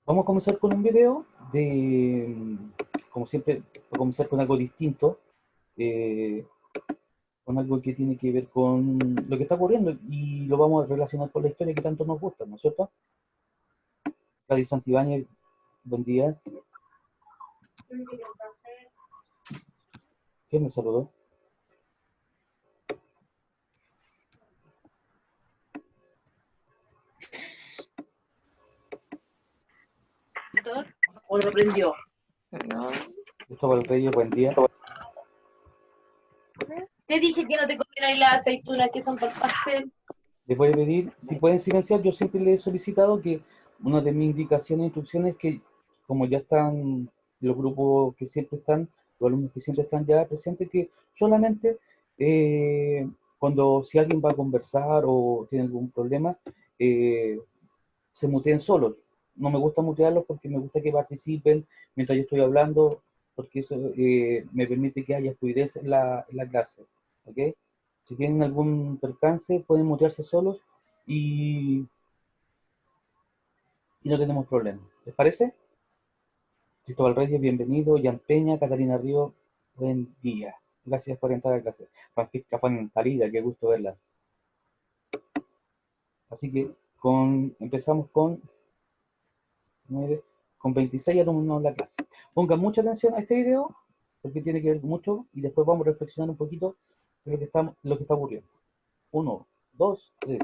Vamos a comenzar con un video de, como siempre, voy a comenzar con algo distinto, eh, con algo que tiene que ver con lo que está ocurriendo y lo vamos a relacionar con la historia que tanto nos gusta, ¿no es cierto? Gladys Santibáñez, buen día. ¿Quién me saludó? ¿O lo prendió? Cristóbal Reyes, buen día. Te dije que no te comieras las aceitunas que son para el pastel. Les voy a pedir, si pueden silenciar, yo siempre les he solicitado que una de mis indicaciones e instrucciones que, como ya están los grupos que siempre están, los alumnos que siempre están ya presentes, que solamente cuando si alguien va a conversar o tiene algún problema, eh, se muteen solos. No me gusta mutearlos porque me gusta que participen mientras yo estoy hablando, porque eso me permite que haya fluidez en la clase. ¿Ok? Si tienen algún percance, pueden mutearse solos y, y no tenemos problema. ¿Les parece? Cristóbal Reyes, bienvenido. Jan Peña, Catalina Río, buen día. Gracias por entrar a clase. Francisca Fontalida, qué gusto verla. Así que empezamos con 9, con 26 alumnos en la clase. Pongan mucha atención a este video porque tiene que ver mucho y después vamos a reflexionar un poquito de lo que está ocurriendo. 1, 2, 3.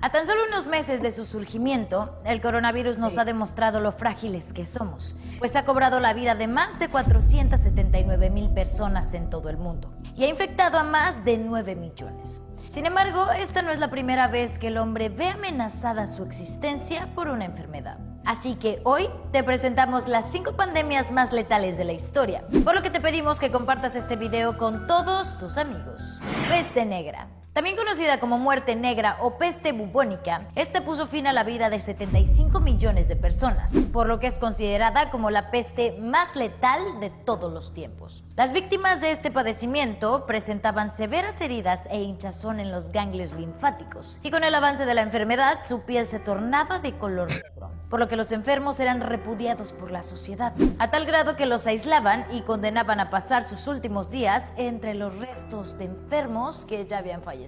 A tan solo unos meses de su surgimiento, el coronavirus nos ha demostrado lo frágiles que somos, pues ha cobrado la vida de más de 479,000 personas en todo el mundo y ha infectado a más de 9 millones. Sin embargo, esta no es la primera vez que el hombre ve amenazada su existencia por una enfermedad. Así que hoy te presentamos las 5 pandemias más letales de la historia, por lo que te pedimos que compartas este video con todos tus amigos. Peste negra. También conocida como muerte negra o peste bubónica, esta puso fin a la vida de 75 millones de personas, por lo que es considerada como la peste más letal de todos los tiempos. Las víctimas de este padecimiento presentaban severas heridas e hinchazón en los ganglios linfáticos, y con el avance de la enfermedad su piel se tornaba de color negro, por lo que los enfermos eran repudiados por la sociedad, a tal grado que los aislaban y condenaban a pasar sus últimos días entre los restos de enfermos que ya habían fallecido.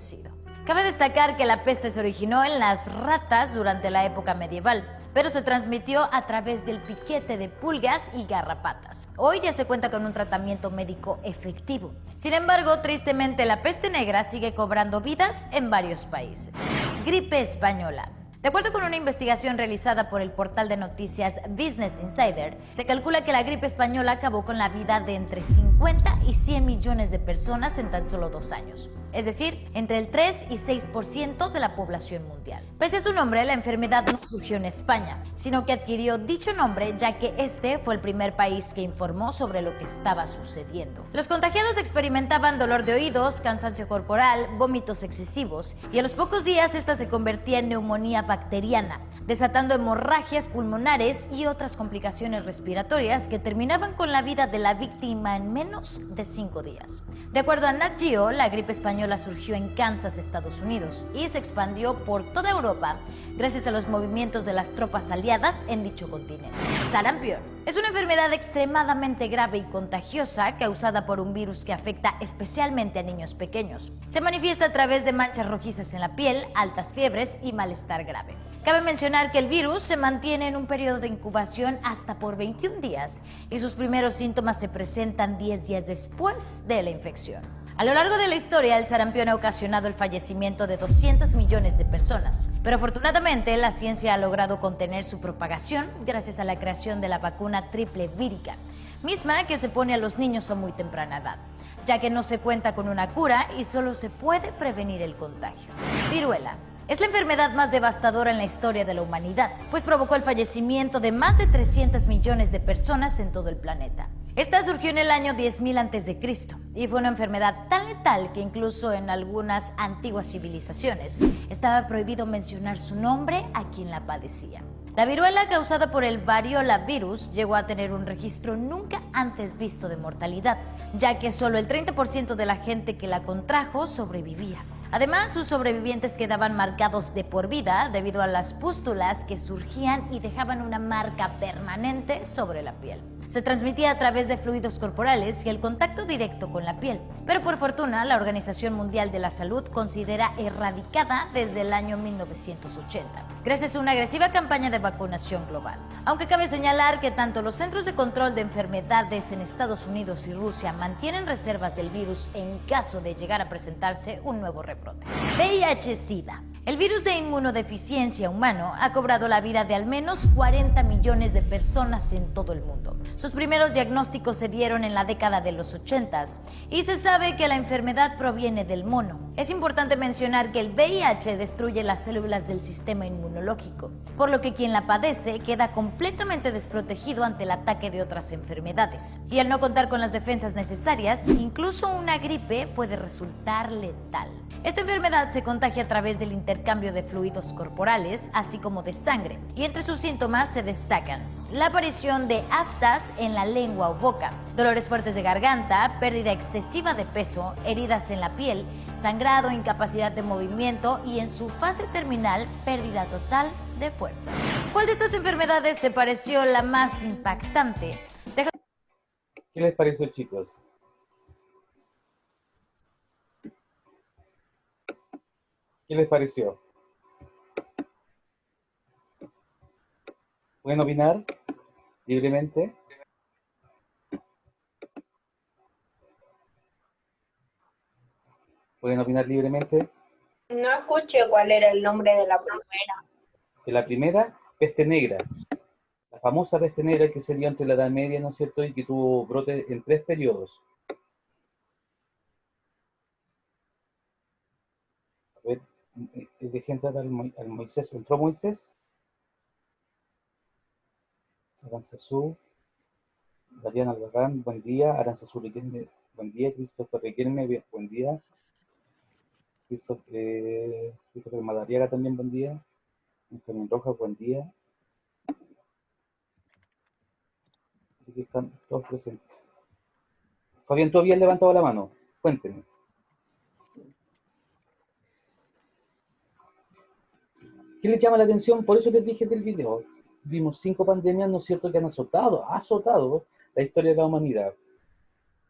Cabe destacar que la peste se originó en las ratas durante la época medieval, pero se transmitió a través del piquete de pulgas y garrapatas. Hoy ya se cuenta con un tratamiento médico efectivo. Sin embargo, tristemente, la peste negra sigue cobrando vidas en varios países. Gripe española. De acuerdo con una investigación realizada por el portal de noticias Business Insider, se calcula que la gripe española acabó con la vida de entre 50 y 100 millones de personas en tan solo 2 años, es decir, entre el 3 y 6% de la población mundial. Pese a su nombre, la enfermedad no surgió en España, sino que adquirió dicho nombre ya que este fue el primer país que informó sobre lo que estaba sucediendo. Los contagiados experimentaban dolor de oídos, cansancio corporal, vómitos excesivos, y a los pocos días esta se convertía en neumonía bacteriana, desatando hemorragias pulmonares y otras complicaciones respiratorias que terminaban con la vida de la víctima en menos de 5 días. De acuerdo a Nat Geo, la gripe española surgió en Kansas, Estados Unidos, y se expandió por toda Europa gracias a los movimientos de las tropas aliadas en dicho continente. Sarampión es una enfermedad extremadamente grave y contagiosa causada por un virus que afecta especialmente a niños pequeños. Se manifiesta a través de manchas rojizas en la piel, altas fiebres y malestar grave. Cabe mencionar que el virus se mantiene en un periodo de incubación hasta por 21 días y sus primeros síntomas se presentan 10 días después de la infección. A lo largo de la historia, el sarampión ha ocasionado el fallecimiento de 200 millones de personas, pero afortunadamente la ciencia ha logrado contener su propagación gracias a la creación de la vacuna triple vírica, misma que se pone a los niños a muy temprana edad, ya que no se cuenta con una cura y solo se puede prevenir el contagio. Viruela. Es la enfermedad más devastadora en la historia de la humanidad, pues provocó el fallecimiento de más de 300 millones de personas en todo el planeta. Esta surgió en el año 10.000 a.C. y fue una enfermedad tan letal que incluso en algunas antiguas civilizaciones estaba prohibido mencionar su nombre a quien la padecía. La viruela causada por el variola virus llegó a tener un registro nunca antes visto de mortalidad, ya que solo el 30% de la gente que la contrajo sobrevivía. Además, sus sobrevivientes quedaban marcados de por vida debido a las pústulas que surgían y dejaban una marca permanente sobre la piel. Se transmitía a través de fluidos corporales y el contacto directo con la piel, pero por fortuna la Organización Mundial de la Salud considera erradicada desde el año 1980, gracias a una agresiva campaña de vacunación global. Aunque cabe señalar que tanto los Centros de Control de Enfermedades en Estados Unidos y Rusia mantienen reservas del virus en caso de llegar a presentarse un nuevo rebrote. VIH-Sida. El virus de inmunodeficiencia humano ha cobrado la vida de al menos 40 millones de personas en todo el mundo. Sus primeros diagnósticos se dieron en la década de los 80s y se sabe que la enfermedad proviene del mono. Es importante mencionar que el VIH destruye las células del sistema inmunológico, por lo que quien la padece queda completamente desprotegido ante el ataque de otras enfermedades. Y al no contar con las defensas necesarias, incluso una gripe puede resultar letal. Esta enfermedad se contagia a través del intercambio de fluidos corporales, así como de sangre, y entre sus síntomas se destacan la aparición de aftas en la lengua o boca, dolores fuertes de garganta, pérdida excesiva de peso, heridas en la piel, sangrado, incapacidad de movimiento y en su fase terminal, pérdida total de fuerza. ¿Cuál de estas enfermedades te pareció la más impactante? ¿Qué les pareció, chicos? ¿Qué les pareció? ¿Pueden opinar libremente? ¿Pueden opinar libremente? No escuché cuál era el nombre de la primera. De la primera, peste negra. La famosa peste negra que se dio entre la Edad Media, ¿no es cierto? Y que tuvo brotes en 3 periodos. A ver, dejé entrar al Moisés. ¿Entró Moisés? Aranzazú, Dariana Albarrán, buen día. Aranzazú Riquelme, buen día. Christopher Riquelme, buen día. Christopher Madariaga también, buen día. Benjamín Rojas, buen día. Así que están todos presentes. Fabián, ¿tú habías levantado la mano? Cuéntenme. ¿Qué les llama la atención? Por eso les dije del video. Vimos 5 pandemias, ¿no es cierto?, que han azotado la historia de la humanidad.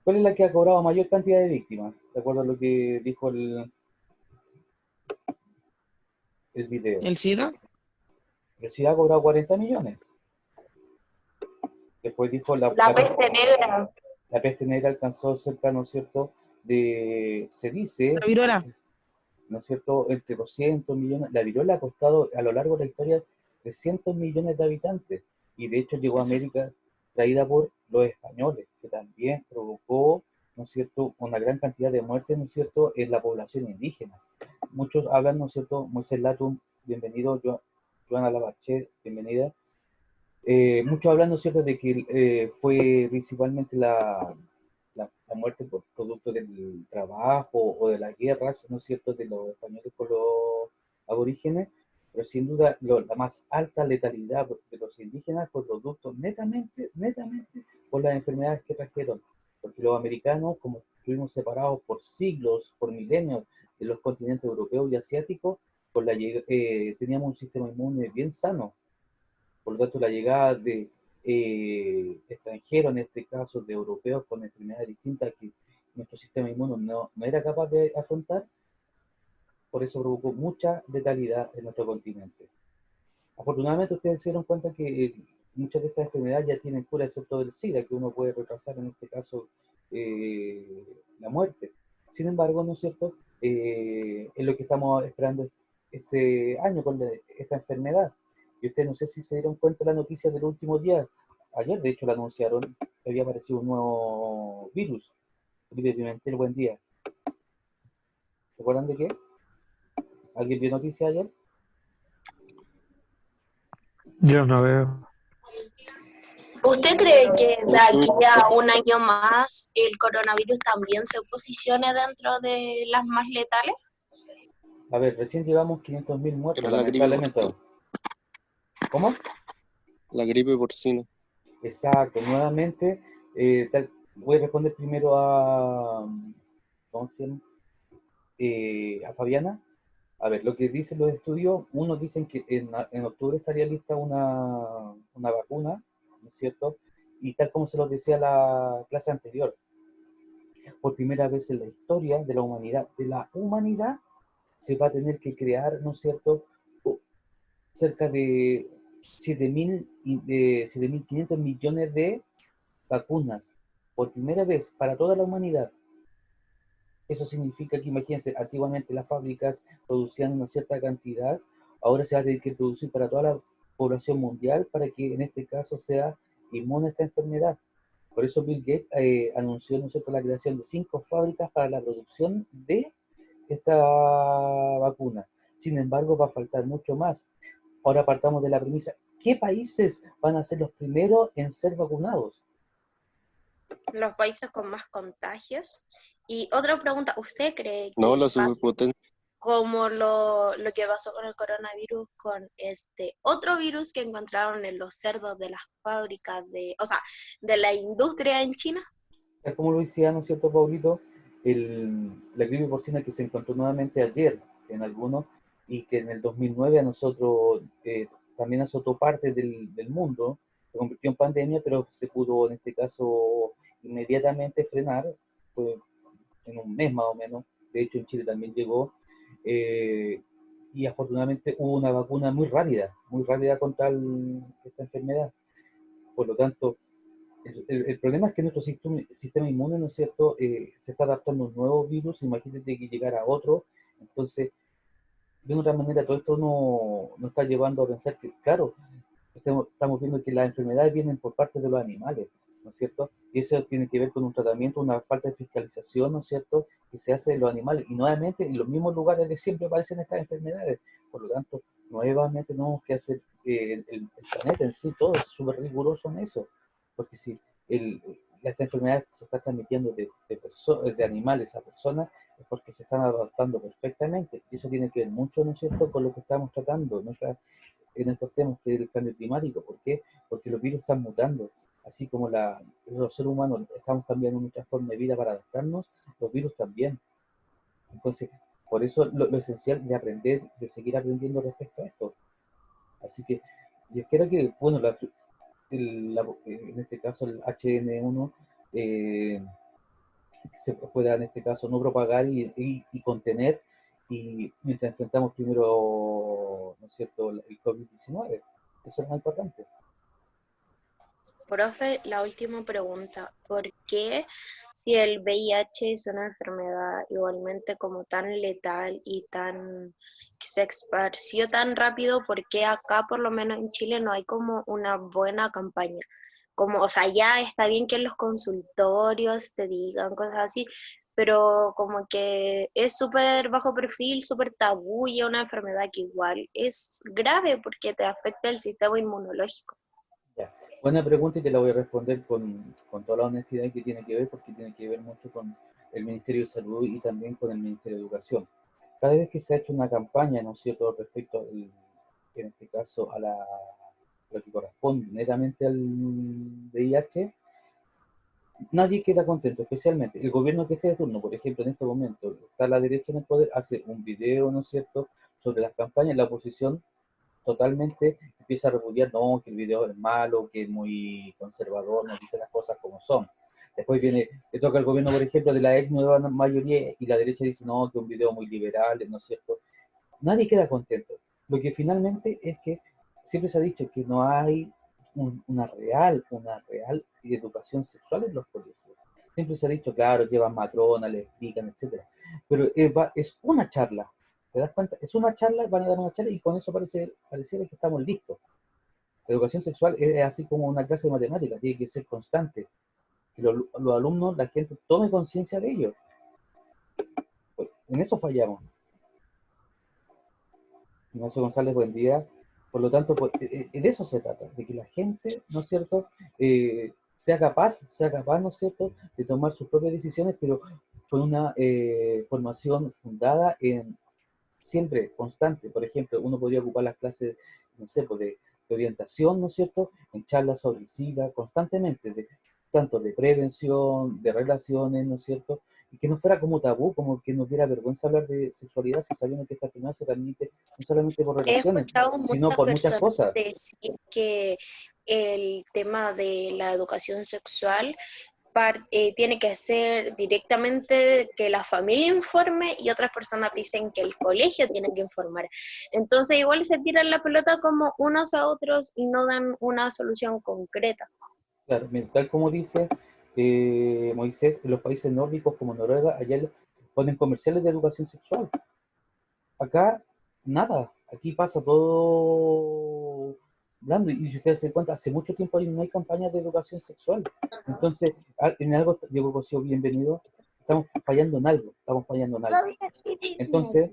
¿Cuál es la que ha cobrado mayor cantidad de víctimas? De acuerdo a lo que dijo el video. ¿El SIDA? El SIDA ha cobrado 40 millones. Después dijo La peste negra. La peste negra alcanzó cerca, ¿no es cierto?, se dice, La viruela. ¿no es cierto?, entre 200 millones. La viruela ha costado a lo largo de la historia 300 millones de habitantes. Y de hecho llegó a América traída por los españoles, que también provocó, ¿no es cierto?, una gran cantidad de muertes, ¿no es cierto?, en la población indígena. Muchos hablan, ¿no es cierto?, Moisés Latum, bienvenido, Joana Labarche, bienvenida. Muchos hablan, ¿no es cierto?, de que fue principalmente la muerte por producto del trabajo o de las guerras, ¿no es cierto?, de los españoles con los aborígenes, pero sin duda la más alta letalidad de los indígenas fue producto netamente por las enfermedades que trajeron, porque los americanos, como estuvimos separados por siglos, por milenios de los continentes europeos y asiáticos, teníamos un sistema inmune bien sano. Por lo tanto, la llegada de extranjeros, en este caso de europeos con enfermedades distintas que nuestro sistema inmune no era capaz de afrontar, por eso provocó mucha letalidad en nuestro continente. Afortunadamente ustedes se dieron cuenta que muchas de estas enfermedades ya tienen cura, excepto del SIDA, que uno puede retrasar en este caso la muerte. Sin embargo, ¿no es cierto?, es lo que estamos esperando este año con esta enfermedad. Y ustedes no sé si se dieron cuenta de la noticia del último día. Ayer, de hecho, la anunciaron que había aparecido un nuevo virus. Felipe Pimentel, buen día. ¿Se acuerdan de qué? ¿Alguien vio noticia ayer? Yo no veo. ¿Usted cree que de aquí a un año más el coronavirus también se posicione dentro de las más letales? A ver, recién llevamos 500.000 muertos, Era la gripe lamentablemente. ¿Cómo? La gripe porcina. Exacto, nuevamente, voy a responder primero a... ¿Cómo se llama? a Fabiana, a ver, lo que dicen los estudios, unos dicen que en octubre estaría lista una vacuna, ¿no es cierto? Y tal como se los decía la clase anterior, por primera vez en la historia de la humanidad, se va a tener que crear, ¿no es cierto?, cerca de 7.500 millones de vacunas, por primera vez para toda la humanidad. Eso significa que, imagínense, antiguamente las fábricas producían una cierta cantidad, ahora se va a tener que producir para toda la población mundial para que en este caso sea inmune a esta enfermedad. Por eso Bill Gates anunció, ¿no es cierto?, la creación de 5 fábricas para la producción de esta vacuna. Sin embargo, va a faltar mucho más. Ahora partamos de la premisa, ¿qué países van a ser los primeros en ser vacunados? Los países con más contagios. Y otra pregunta, ¿usted cree No, que la pasa superpotencia. como lo que pasó con el coronavirus, con este otro virus que encontraron en los cerdos de las fábricas o sea, de la industria en China? Tal como lo decía, ¿no es cierto, Paulito? La gripe porcina que se encontró nuevamente ayer en algunos y que en el 2009 a nosotros también azotó parte del mundo, se convirtió en pandemia, pero se pudo en este caso inmediatamente frenar, fue en un mes más o menos. De hecho, en Chile también llegó. eh, y afortunadamente hubo una vacuna muy rápida contra esta enfermedad. Por lo tanto, el problema es que nuestro sistema inmune, ¿no es cierto?, se está adaptando a un nuevo virus, imagínate que llegara otro, entonces, de una otra manera, todo esto nos está llevando a pensar que, claro, estamos viendo que las enfermedades vienen por parte de los animales, ¿no es cierto? Y eso tiene que ver con un tratamiento, una falta de fiscalización, ¿no es cierto?, que se hace de los animales. Y nuevamente, en los mismos lugares de siempre aparecen estas enfermedades. Por lo tanto, nuevamente tenemos que hacer el planeta en sí, todo es súper riguroso en eso. Porque si el, esta enfermedad se está transmitiendo de animales a personas, es porque se están adaptando perfectamente. Y eso tiene que ver mucho, ¿no es cierto?, con lo que estamos tratando, en estos temas, que es el cambio climático. ¿Por qué? Porque los virus están mutando. Así como los seres humanos estamos cambiando nuestra forma de vida para adaptarnos, los virus también. Entonces, por eso lo esencial de aprender, de seguir aprendiendo respecto a esto. Así que yo espero que, bueno, en este caso el HN1 se pueda en este caso no propagar y contener, y mientras enfrentamos primero, ¿no es cierto?, el COVID-19. Eso es más importante. Profe, la última pregunta, ¿por qué si el VIH es una enfermedad igualmente como tan letal y que se esparció tan rápido, por qué acá, por lo menos en Chile, no hay como una buena campaña? Como, o sea, ya está bien que en los consultorios te digan cosas así, pero como que es súper bajo perfil, súper tabú y es una enfermedad que igual es grave porque te afecta el sistema inmunológico. Ya. Buena pregunta, y te la voy a responder con toda la honestidad que tiene que ver, porque tiene que ver mucho con el Ministerio de Salud y también con el Ministerio de Educación. Cada vez que se ha hecho una campaña, ¿no es cierto?, respecto, en este caso, lo que corresponde netamente al VIH, nadie queda contento, especialmente el gobierno que esté de turno. Por ejemplo, en este momento está la derecha en el poder, hace un video, ¿no es cierto?, sobre las campañas. La oposición totalmente empieza a repudiar, no, que el video es malo, que es muy conservador, no dice las cosas como son. Después le toca al gobierno, por ejemplo, de la ex nueva mayoría, y la derecha dice, no, que es un video muy liberal, ¿no es cierto? Nadie queda contento. Lo que finalmente es que siempre se ha dicho que no hay una real educación sexual en los colegios. Siempre se ha dicho, claro, llevan matronas, le explican, etcétera. Pero es una charla, ¿te das cuenta? Es una charla, van a dar una charla y con eso pareciera que estamos listos. La educación sexual es así como una clase de matemáticas, tiene que ser constante. Que los alumnos, la gente tome conciencia de ello. Pues, en eso fallamos. Ignacio González, buen día. Por lo tanto, pues, de eso se trata, de que la gente, ¿no es cierto?, sea capaz, ¿no es cierto?, de tomar sus propias decisiones, pero con una formación fundada en siempre constante. Por ejemplo, uno podría ocupar las clases, no sé, pues de orientación, ¿no es cierto?, en charlas sobre SIDA, constantemente, tanto de prevención, de relaciones, ¿no es cierto?, y que no fuera como tabú, como que nos diera vergüenza hablar de sexualidad si sabiendo que esta enfermedad se transmite no solamente por He relaciones, escuchado sino muchas por muchas personas cosas. decir que el tema de la educación sexual tiene que ser directamente que la familia informe y otras personas dicen que el colegio tiene que informar. Entonces igual se tiran la pelota como unos a otros y no dan una solución concreta. Claro, mira, tal como dice Moisés, en los países nórdicos como Noruega, allá ponen comerciales de educación sexual. Acá, nada. Aquí pasa todo blando. Y si ustedes se dan cuenta, hace mucho tiempo no hay campañas de educación sexual. Entonces, en algo, yo creo que ha sido bienvenido. Estamos fallando en algo. Entonces,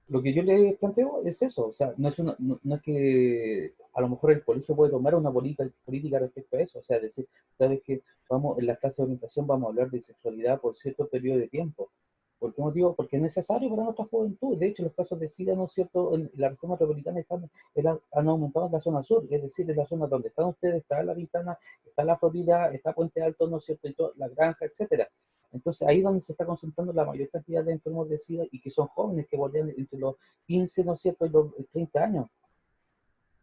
lo que yo les planteo es eso. O sea, no es que a lo mejor el colegio puede tomar una política respecto a eso. O sea, decir, sabes que vamos en las clases de orientación vamos a hablar de sexualidad por cierto periodo de tiempo. ¿Por qué motivo? Porque es necesario para nuestra juventud. De hecho, los casos de SIDA, ¿no es cierto?, en la región metropolitana han aumentado en la zona sur, es decir, en la zona donde están ustedes, está La Pintana, está La Florida, está Puente Alto, ¿no es cierto?, y La Granja, etcétera. Entonces, ahí es donde se está concentrando la mayor cantidad de enfermos de SIDA y que son jóvenes, que bordean entre los 15, ¿no es cierto?, y los 30 años.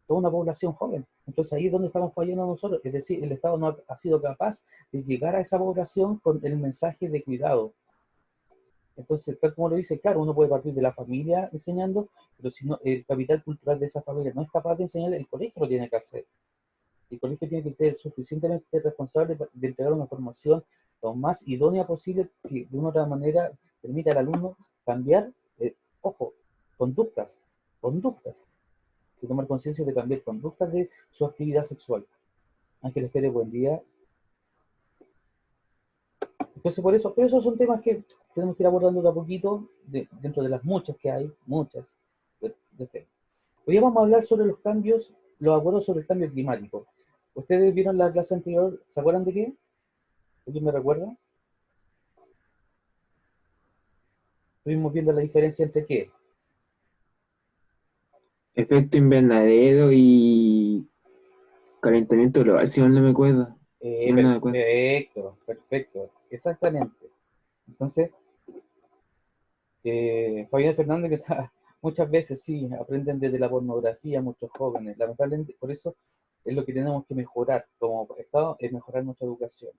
Toda una población joven. Entonces, ahí es donde estamos fallando nosotros. Es decir, el Estado no ha sido capaz de llegar a esa población con el mensaje de cuidado. Entonces, tal como lo dice, claro, uno puede partir de la familia enseñando, pero si no, el capital cultural de esa familia no es capaz de enseñar, el colegio lo tiene que hacer. El colegio tiene que ser suficientemente responsable de entregar una formación lo más idónea posible que de una u otra manera permita al alumno cambiar, conductas, y tomar conciencia de cambiar conductas de su actividad sexual. Ángeles Pérez, buen día. Entonces, por eso, pero esos son temas que tenemos que ir abordando de a poquito, dentro de las muchas que hay, de temas. Hoy vamos a hablar sobre los acuerdos sobre el cambio climático. ¿Ustedes vieron la clase anterior? ¿Se acuerdan de qué? ¿Alguien me recuerda? Estuvimos viendo la diferencia entre qué. Efecto invernadero y calentamiento global, si no me acuerdo. Perfecto, exactamente. Entonces, Fabián Fernández, que está, muchas veces sí, aprenden desde la pornografía muchos jóvenes. Lamentablemente, por eso es lo que tenemos que mejorar como Estado, es mejorar nuestra educación,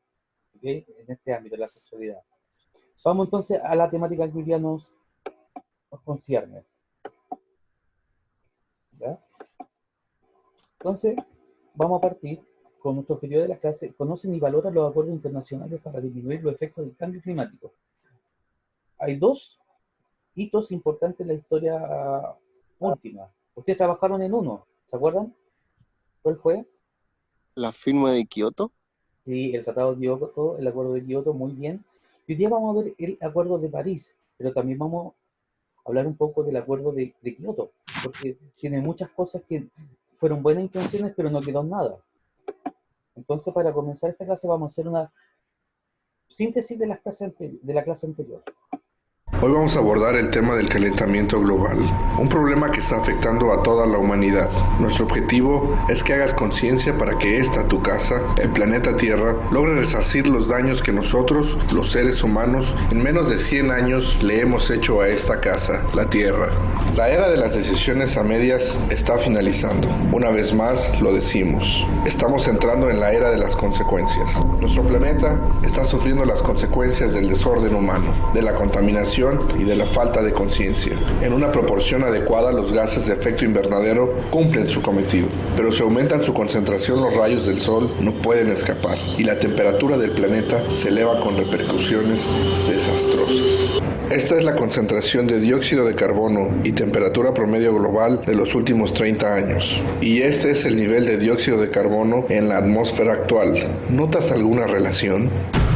¿okay?, en este ámbito de la sexualidad. Vamos entonces a la temática que hoy día nos concierne. ¿Ya? Entonces, vamos a partir con nuestro objetivo de la clase. Conocen y valoran los acuerdos internacionales para disminuir los efectos del cambio climático. Hay dos hitos importantes en la historia última. Ustedes trabajaron en uno, ¿se acuerdan? ¿Cuál fue? La firma de Kioto. Sí, el Tratado de Kioto, el Acuerdo de Kioto, muy bien. Y hoy día vamos a ver el Acuerdo de París, pero también vamos a hablar un poco del Acuerdo de Kioto, porque tiene muchas cosas que fueron buenas intenciones, pero no quedó nada. Entonces, para comenzar esta clase vamos a hacer una síntesis de la clase anterior. Hoy vamos a abordar el tema del calentamiento global, un problema que está afectando a toda la humanidad. Nuestro objetivo es que hagas conciencia para que tu casa, el planeta Tierra, logre resarcir los daños que nosotros, los seres humanos, en menos de 100 años le hemos hecho a esta casa, la Tierra. La era de las decisiones a medias está finalizando. Una vez más, lo decimos. Estamos entrando en la era de las consecuencias. Nuestro planeta está sufriendo las consecuencias del desorden humano, de la contaminación y de la falta de conciencia. En una proporción adecuada, los gases de efecto invernadero cumplen su cometido, pero si aumentan su concentración, los rayos del sol no pueden escapar y la temperatura del planeta se eleva con repercusiones desastrosas. Esta es la concentración de dióxido de carbono y temperatura promedio global de los últimos 30 años. Y este es el nivel de dióxido de carbono en la atmósfera actual. ¿Notas alguna relación?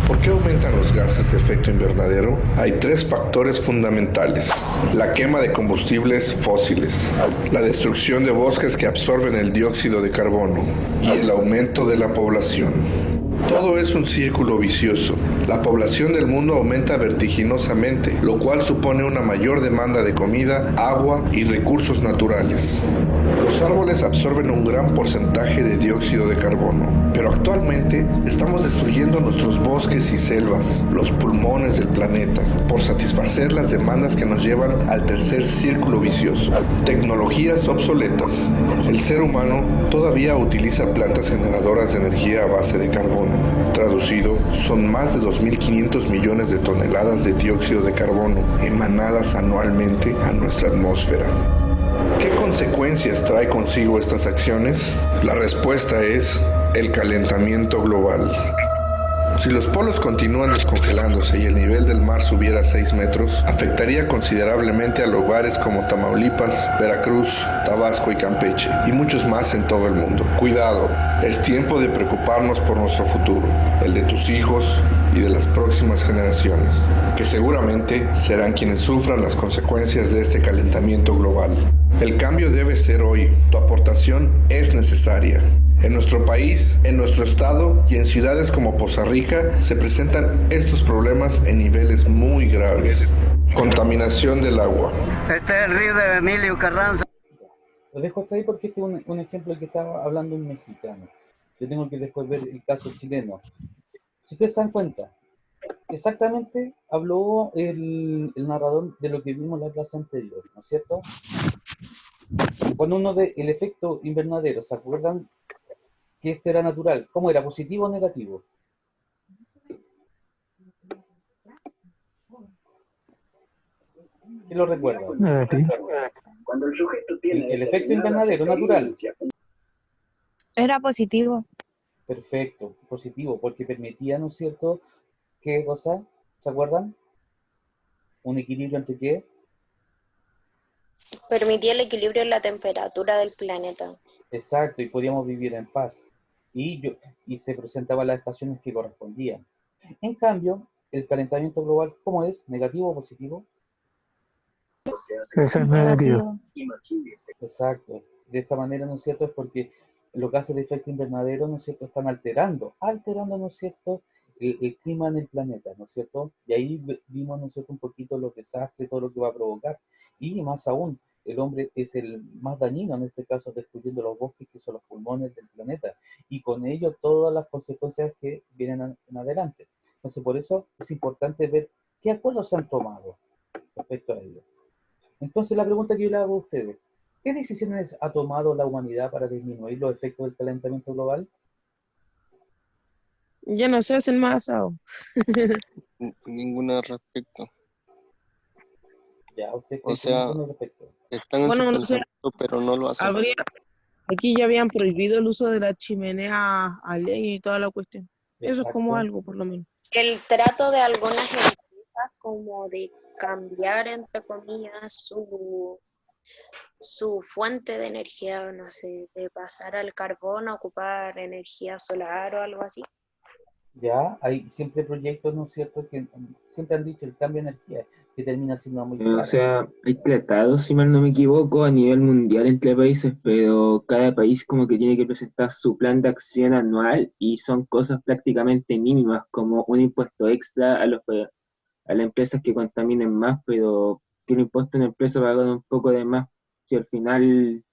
¿Por qué aumentan los gases de efecto invernadero? Hay 3 factores fundamentales: la quema de combustibles fósiles, la destrucción de bosques que absorben el dióxido de carbono y el aumento de la población. Todo es un círculo vicioso. La población del mundo aumenta vertiginosamente, lo cual supone una mayor demanda de comida, agua y recursos naturales. Los árboles absorben un gran porcentaje de dióxido de carbono, pero actualmente estamos destruyendo nuestros bosques y selvas, los pulmones del planeta, por satisfacer las demandas que nos llevan al tercer círculo vicioso. Tecnologías obsoletas. El ser humano todavía utiliza plantas generadoras de energía a base de carbono. Traducido, son más de 2.500 millones de toneladas de dióxido de carbono emanadas anualmente a nuestra atmósfera. ¿Qué consecuencias trae consigo estas acciones? La respuesta es el calentamiento global. Si los polos continúan descongelándose y el nivel del mar subiera a 6 metros, afectaría considerablemente a lugares como Tamaulipas, Veracruz, Tabasco y Campeche, y muchos más en todo el mundo. Cuidado, es tiempo de preocuparnos por nuestro futuro, el de tus hijos y de las próximas generaciones, que seguramente serán quienes sufran las consecuencias de este calentamiento global. El cambio debe ser hoy. Tu aportación es necesaria. En nuestro país, en nuestro estado y en ciudades como Poza Rica se presentan estos problemas en niveles muy graves. Contaminación del agua. Este es el río de Emilio Carranza. Lo dejo hasta ahí porque este es un ejemplo que estaba hablando un mexicano. Yo tengo que después ver el caso chileno. Si ustedes se dan cuenta, exactamente habló el narrador de lo que vimos en la clase anterior, ¿no es cierto? Cuando uno ve el efecto invernadero, ¿se acuerdan que este era natural? ¿Cómo era? ¿Positivo o negativo? ¿Quién lo recuerda? Cuando el sujeto tiene El efecto invernadero natural. Era positivo. Perfecto, positivo, porque permitía, ¿no es cierto? ¿Qué cosa? ¿Se acuerdan? ¿Un equilibrio entre qué? Permitía el equilibrio en la temperatura del planeta. Exacto, y podíamos vivir en paz. Y se presentaban las estaciones que correspondían. En cambio, el calentamiento global, ¿cómo es? ¿Negativo o positivo? Ese es negativo. Exacto. De esta manera, ¿no es cierto? Es porque los gases de efecto invernadero, ¿no es cierto?, están alterando, ¿no es cierto?, el clima en el planeta, ¿no es cierto? Y ahí vimos, ¿no es cierto?, un poquito los desastres, todo lo que va a provocar. Y más aún, el hombre es el más dañino, en este caso, destruyendo los bosques, que son los pulmones del planeta. Y con ello, todas las consecuencias que vienen en adelante. Entonces, por eso es importante ver qué acuerdos se han tomado respecto a ello. Entonces, la pregunta que yo le hago a ustedes, ¿qué decisiones ha tomado la humanidad para disminuir los efectos del calentamiento global? Ya no se hacen más asado. Ninguna al respecto. Ya, usted O sea, respecto. están en su Bueno, no sé, pensamiento, pero no lo hacen. aquí ya habían prohibido el uso de la chimenea a leña y toda la cuestión. Eso es como algo, por lo menos. El trato de algunas empresas como de cambiar, entre comillas, su fuente de energía, no sé, de pasar al carbón a ocupar energía solar o algo así. Ya, hay siempre proyectos, ¿no es cierto?, que siempre han dicho el cambio de energía, que termina siendo muy caro. O sea, hay tratados, si mal no me equivoco, a nivel mundial entre países, pero cada país como que tiene que presentar su plan de acción anual y son cosas prácticamente mínimas, como un impuesto extra a las empresas que contaminen más, pero que un impuesto a una empresa va a ganar un poco de más, si al final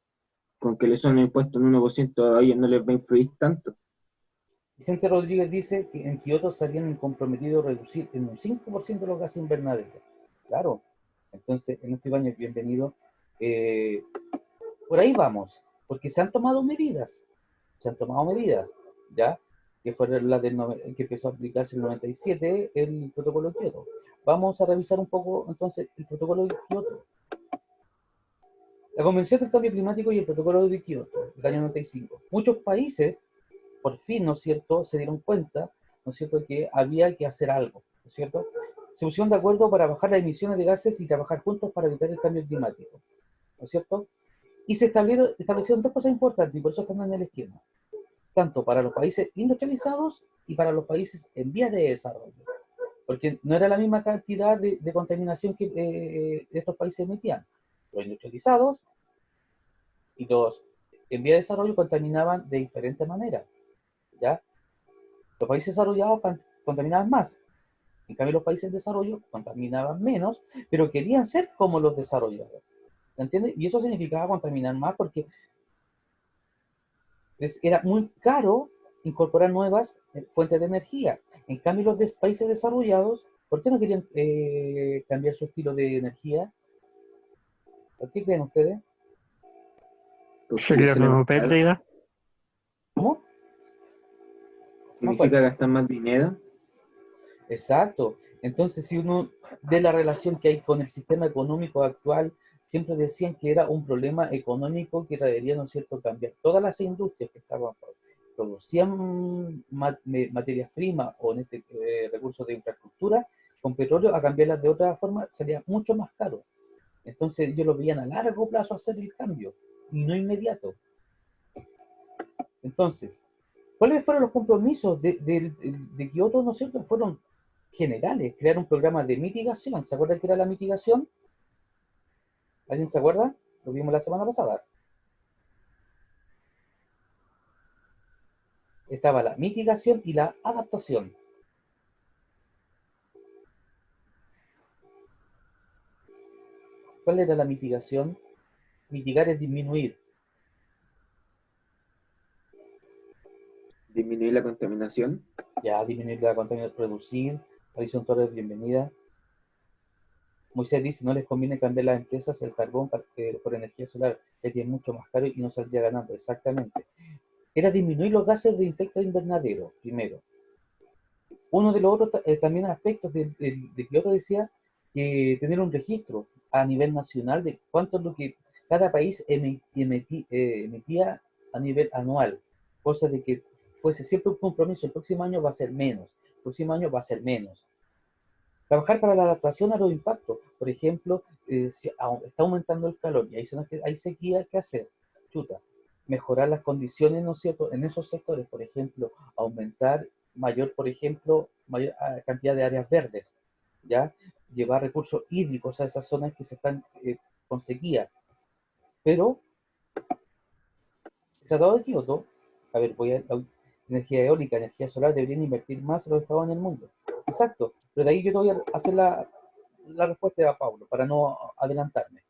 con que le son un impuesto en 1% a ellos no les va a influir tanto. Vicente Rodríguez dice que en Kioto se habían comprometido a reducir en un 5% los gases invernaderos. Claro, entonces en este baño bienvenido. Por ahí vamos, porque se han tomado medidas, ¿ya? Que fueron las que empezó a aplicarse en el 97, el protocolo de Kioto. Vamos a revisar un poco entonces el protocolo de Kioto. La Convención del Cambio Climático y el protocolo de Kioto, del año 95. Muchos países, por fin, ¿no es cierto?, se dieron cuenta, ¿no es cierto?, que había que hacer algo, ¿no es cierto? Se pusieron de acuerdo para bajar las emisiones de gases y trabajar juntos para evitar el cambio climático, ¿no es cierto? Y se establecieron dos cosas importantes, y por eso están en el esquema, tanto para los países industrializados y para los países en vías de desarrollo, porque no era la misma cantidad de contaminación que estos países emitían. Los industrializados y los en vías de desarrollo contaminaban de diferente manera, ¿ya? Los países desarrollados contaminaban más. En cambio, los países en desarrollo contaminaban menos, pero querían ser como los desarrollados. ¿entiendes? Y eso significaba contaminar más porque era muy caro incorporar nuevas fuentes de energía. En cambio, los países desarrollados, ¿por qué no querían cambiar su estilo de energía? ¿Por qué creen ustedes? ¿Sería la misma pérdida? ¿Cómo? ¿Significa gastar más dinero? Exacto. Entonces, si uno ve la relación que hay con el sistema económico actual, siempre decían que era un problema económico que debería, ¿no es cierto?, cambiar. Todas las industrias que producían materias primas o en recursos de infraestructura con petróleo, a cambiarlas de otra forma, sería mucho más caro. Entonces, ellos lo veían a largo plazo hacer el cambio, y no inmediato. Entonces, ¿cuáles fueron los compromisos de Kioto, no es cierto? Fueron generales, crear un programa de mitigación. ¿Se acuerdan qué era la mitigación? ¿Alguien se acuerda? Lo vimos la semana pasada. Estaba la mitigación y la adaptación. ¿Cuál era la mitigación? Mitigar es disminuir. Disminuir la contaminación. Ya, disminuir la contaminación, reducir. Alison Torres, bienvenida. Moisés dice, no les conviene cambiar las empresas el carbón por energía solar, ya que es mucho más caro y no saldría ganando. Exactamente. Era disminuir los gases de efecto invernadero, primero. Uno de los otros también aspectos de Kioto decía que tener un registro a nivel nacional de cuánto es lo que cada país emitía a nivel anual, cosa de que fuese siempre un compromiso, el próximo año va a ser menos, el próximo año va a ser menos. Trabajar para la adaptación a los impactos, por ejemplo, si está aumentando el calor y hay sequía, ¿qué hacer? Chuta, mejorar las condiciones, ¿no es cierto?, en esos sectores, por ejemplo, aumentar mayor cantidad de áreas verdes, ¿ya? Llevar recursos hídricos a esas zonas que se están con sequía. Pero, el Tratado de Kioto, a ver, energía eólica, energía solar, deberían invertir más los estados en el mundo. Exacto, pero de ahí yo te voy a hacer la respuesta a Pablo, para no adelantarme.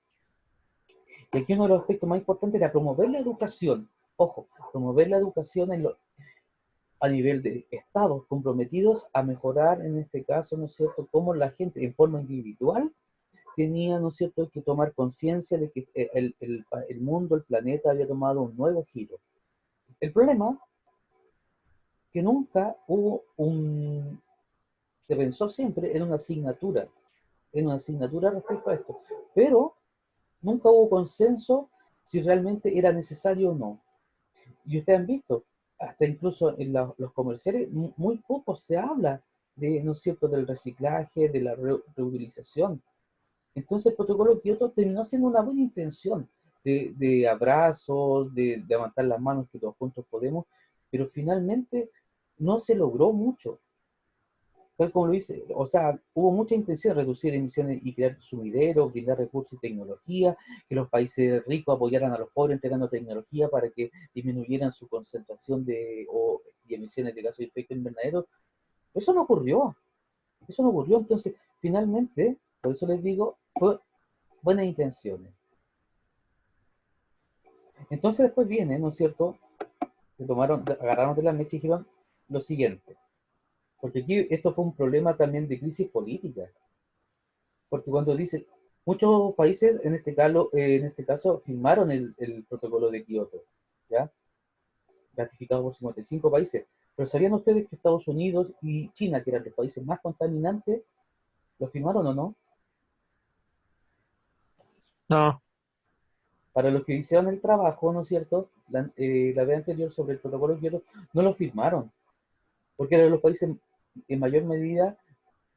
Y aquí uno de los aspectos más importantes era promover la educación. Ojo, promover la educación a nivel de estados comprometidos a mejorar, en este caso, ¿no es cierto?, cómo la gente en forma individual tenía, ¿no es cierto?, que tomar conciencia de que el mundo, el planeta había tomado un nuevo giro. El problema que nunca hubo se pensó siempre en una asignatura respecto a esto, pero nunca hubo consenso si realmente era necesario o no. Y ustedes han visto, hasta incluso en los comerciales, muy poco se habla ¿no es cierto?, del reciclaje, de la reutilización. Entonces el protocolo Kioto terminó siendo una buena intención de abrazos, de levantar las manos que todos juntos podemos, pero finalmente no se logró mucho. Tal como lo dice, o sea, hubo mucha intención de reducir emisiones y crear sumideros, brindar recursos y tecnología, que los países ricos apoyaran a los pobres entregando tecnología para que disminuyeran su concentración y emisiones de gases de efecto invernadero. Eso no ocurrió, entonces finalmente, por eso les digo, fue buenas intenciones. Entonces después viene, ¿no es cierto?, agarraron de la mecha y dijeron lo siguiente. Porque aquí esto fue un problema también de crisis política. Porque cuando dice, muchos países, en este caso firmaron el protocolo de Kioto, ¿ya? Ratificado por 55 países. Pero ¿sabían ustedes que Estados Unidos y China, que eran los países más contaminantes, lo firmaron o no? No. Para los que hicieron el trabajo, ¿no es cierto?, la vez anterior sobre el protocolo de Kioto, no lo firmaron. Porque eran los países en mayor medida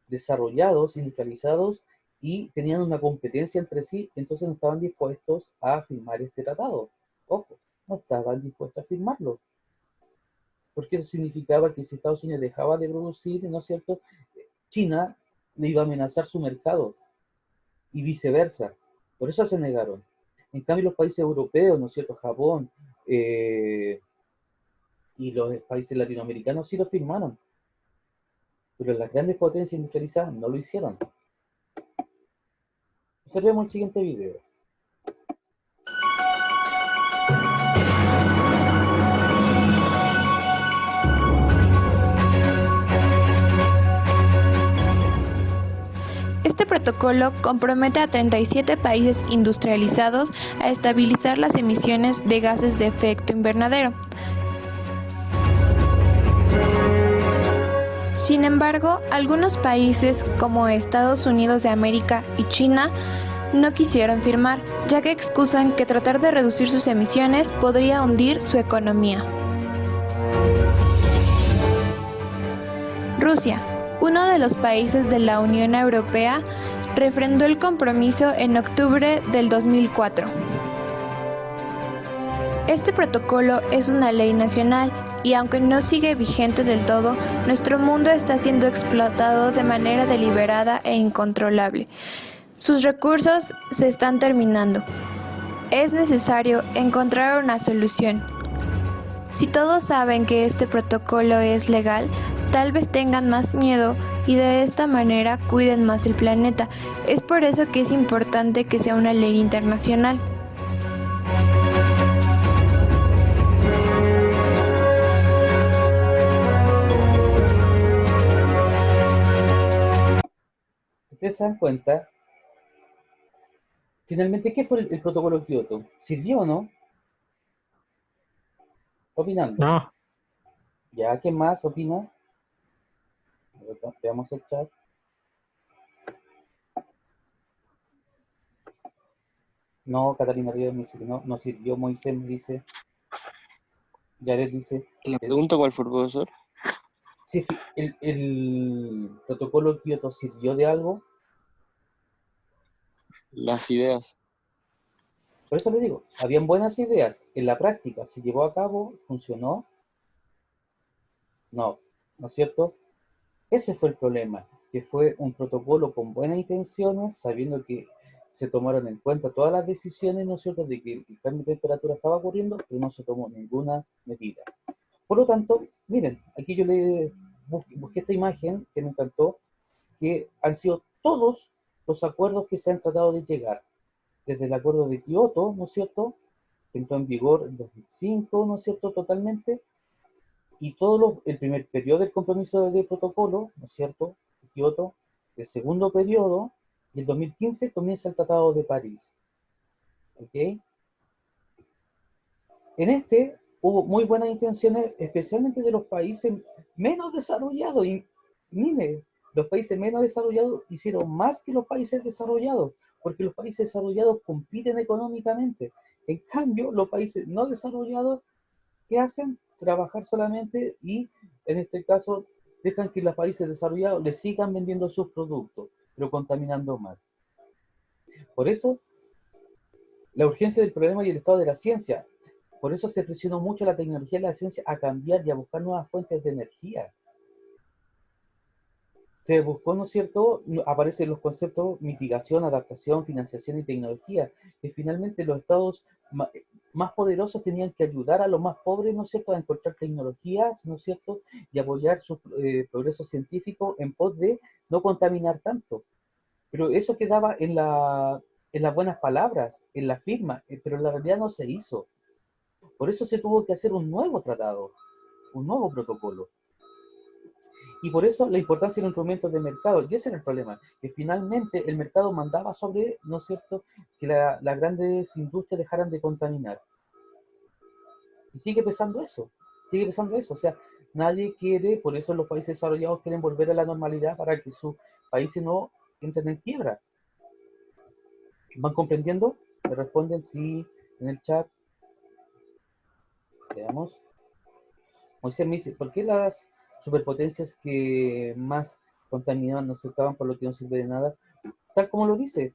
desarrollados, industrializados, y tenían una competencia entre sí, entonces no estaban dispuestos a firmar este tratado. Ojo, no estaban dispuestos a firmarlo. Porque eso significaba que si Estados Unidos dejaba de producir, ¿no es cierto?, China le iba a amenazar su mercado, y viceversa. Por eso se negaron. En cambio, los países europeos, ¿no es cierto?, Japón, y los países latinoamericanos sí lo firmaron. Pero las grandes potencias industrializadas no lo hicieron. Observemos el siguiente video. protocolo compromete a 37 países industrializados a estabilizar las emisiones de gases de efecto invernadero. Sin embargo, algunos países como Estados Unidos de América y China no quisieron firmar, ya que excusan que tratar de reducir sus emisiones podría hundir su economía. Rusia, uno de los países de la Unión Europea, refrendó el compromiso en octubre del 2004. Este protocolo es una ley nacional y aunque no sigue vigente del todo, nuestro mundo está siendo explotado de manera deliberada e incontrolable. Sus recursos se están terminando. Es necesario encontrar una solución. Si todos saben que este protocolo es legal, tal vez tengan más miedo y de esta manera cuiden más el planeta. Es por eso que es importante que sea una ley internacional. ¿Ustedes se dan cuenta? Finalmente, ¿qué fue el protocolo de Kioto? ¿Sirvió o no? Opinando. No. ¿Ya? ¿Quién más opina? Veamos el chat. No, Catalina Rivera me dice que no, no sirvió. Moisés me dice. Yaret dice. ¿La pregunta cuál fue, profesor? Sí, el protocolo de Kioto sirvió de algo. Las ideas. Por eso le digo, habían buenas ideas. En la práctica, ¿se llevó a cabo? ¿Funcionó? No, ¿no es cierto? Ese fue el problema, que fue un protocolo con buenas intenciones, sabiendo que se tomaron en cuenta todas las decisiones, ¿no es cierto?, de que el cambio de temperatura estaba ocurriendo, pero no se tomó ninguna medida. Por lo tanto, miren, aquí yo le busqué esta imagen que me encantó, que han sido todos los acuerdos que se han tratado de llegar, desde el acuerdo de Kioto, ¿no es cierto?, que entró en vigor en 2005, ¿no es cierto?, totalmente, y el primer periodo del compromiso de protocolo, ¿no es cierto?, de Kioto, el segundo periodo, y el 2015 comienza el Tratado de París. ¿Ok? En este hubo muy buenas intenciones, especialmente de los países menos desarrollados, y mire, los países menos desarrollados hicieron más que los países desarrollados, porque los países desarrollados compiten económicamente. En cambio, los países no desarrollados, ¿qué hacen? Trabajar solamente y, en este caso, dejan que los países desarrollados les sigan vendiendo sus productos, pero contaminando más. Por eso, la urgencia del problema y el estado de la ciencia. Por eso se presionó mucho la tecnología y la ciencia a cambiar y a buscar nuevas fuentes de energía. Se buscó, ¿no es cierto?, aparecen los conceptos mitigación, adaptación, financiación y tecnología, que finalmente los estados más poderosos tenían que ayudar a los más pobres, ¿no es cierto?, a encontrar tecnologías, ¿no es cierto?, y apoyar su progreso científico en pos de no contaminar tanto. Pero eso quedaba en las buenas palabras, en la firma, pero en la realidad no se hizo. Por eso se tuvo que hacer un nuevo tratado, un nuevo protocolo. Y por eso la importancia de los instrumentos de mercado, y ese era el problema, que finalmente el mercado mandaba sobre, ¿no es cierto?, que las grandes industrias dejaran de contaminar. Y sigue pesando eso, o sea, nadie quiere, por eso los países desarrollados quieren volver a la normalidad para que sus países no entren en quiebra. ¿Van comprendiendo? ¿Me responden sí en el chat? Veamos. Moisés me dice, ¿por qué las superpotencias que más contaminaban no aceptaban por lo que no sirve de nada? Tal como lo dice.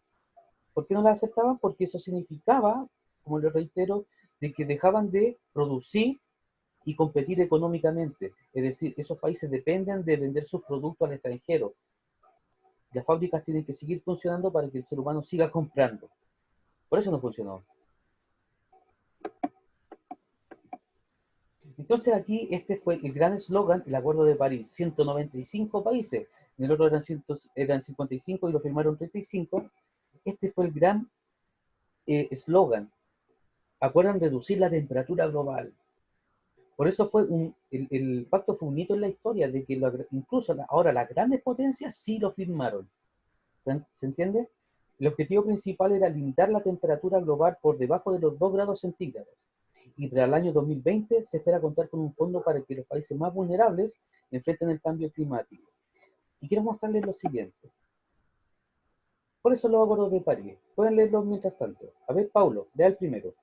¿Por qué no las aceptaban? Porque eso significaba, como le reitero, de que dejaban de producir y competir económicamente. Es decir, esos países dependen de vender sus productos al extranjero. Las fábricas tienen que seguir funcionando para que el ser humano siga comprando. Por eso no funcionó. Entonces aquí este fue el gran eslogan, el Acuerdo de París, 195 países, en el otro eran 55 y lo firmaron 35. Este fue el gran eslogan. Acuerdan reducir la temperatura global. Por eso fue el pacto fue un hito en la historia, de que incluso ahora las grandes potencias sí lo firmaron. ¿Se entiende? El objetivo principal era limitar la temperatura global por debajo de los 2 grados centígrados. Y para el año 2020 se espera contar con un fondo para que los países más vulnerables enfrenten el cambio climático. Y quiero mostrarles lo siguiente. ¿Cuáles son los acuerdos de París? Pueden leerlos mientras tanto. A ver, Paulo, lea el primero.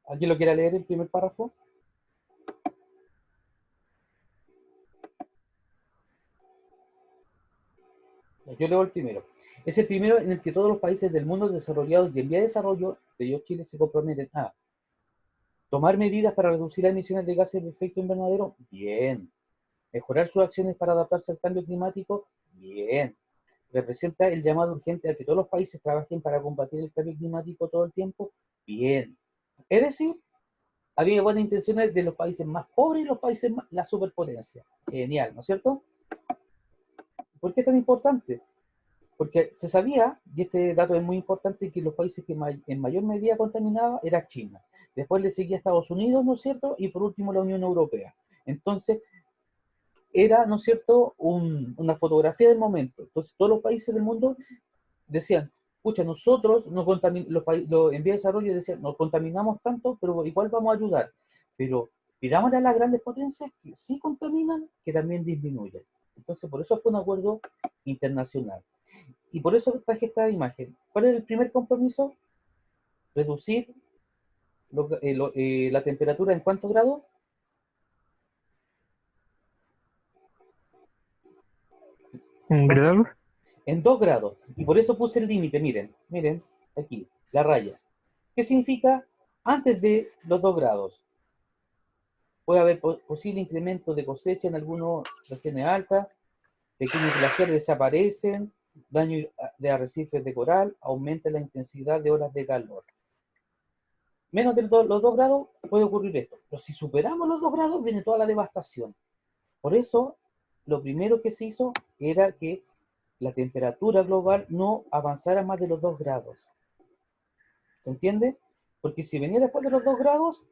¿Alguien lo quiere leer el primer párrafo? Yo leo el primero. Es el primero en el que todos los países del mundo desarrollados y en vía de desarrollo, de ellos Chile, se comprometen a tomar medidas para reducir las emisiones de gases de efecto invernadero. Bien. Mejorar sus acciones para adaptarse al cambio climático. Bien. Representa el llamado urgente a que todos los países trabajen para combatir el cambio climático todo el tiempo. Bien. Es decir, había buenas intenciones de los países más pobres y los países más, la superpotencia. Genial, ¿no es cierto? ¿Por qué es tan importante? Porque se sabía, y este dato es muy importante, que los países que en mayor medida contaminaban era China. Después le seguía Estados Unidos, ¿no es cierto? Y por último la Unión Europea. Entonces, era, ¿no es cierto?, una fotografía del momento. Entonces, todos los países del mundo decían, escucha, nosotros en vía de desarrollo decían, nos contaminamos tanto, pero igual vamos a ayudar. Pero pidámosle a las grandes potencias que sí contaminan, que también disminuyan. Entonces, por eso fue un acuerdo internacional. Y por eso traje esta imagen. ¿Cuál es el primer compromiso? Reducir la temperatura en ¿cuántos grados? ¿Un grado? En 2 grados. Y por eso puse el límite, miren, aquí, la raya. ¿Qué significa? Antes de los 2 grados. Puede haber posible incremento de cosecha en algunas regiones altas, pequeños glaciares desaparecen, daño de arrecifes de coral, aumenta la intensidad de olas de calor. Menos de los 2 grados puede ocurrir esto. Pero si superamos los 2 grados, viene toda la devastación. Por eso, lo primero que se hizo era que la temperatura global no avanzara más de los 2 grados. ¿Se entiende? Porque si venía después de los 2 grados,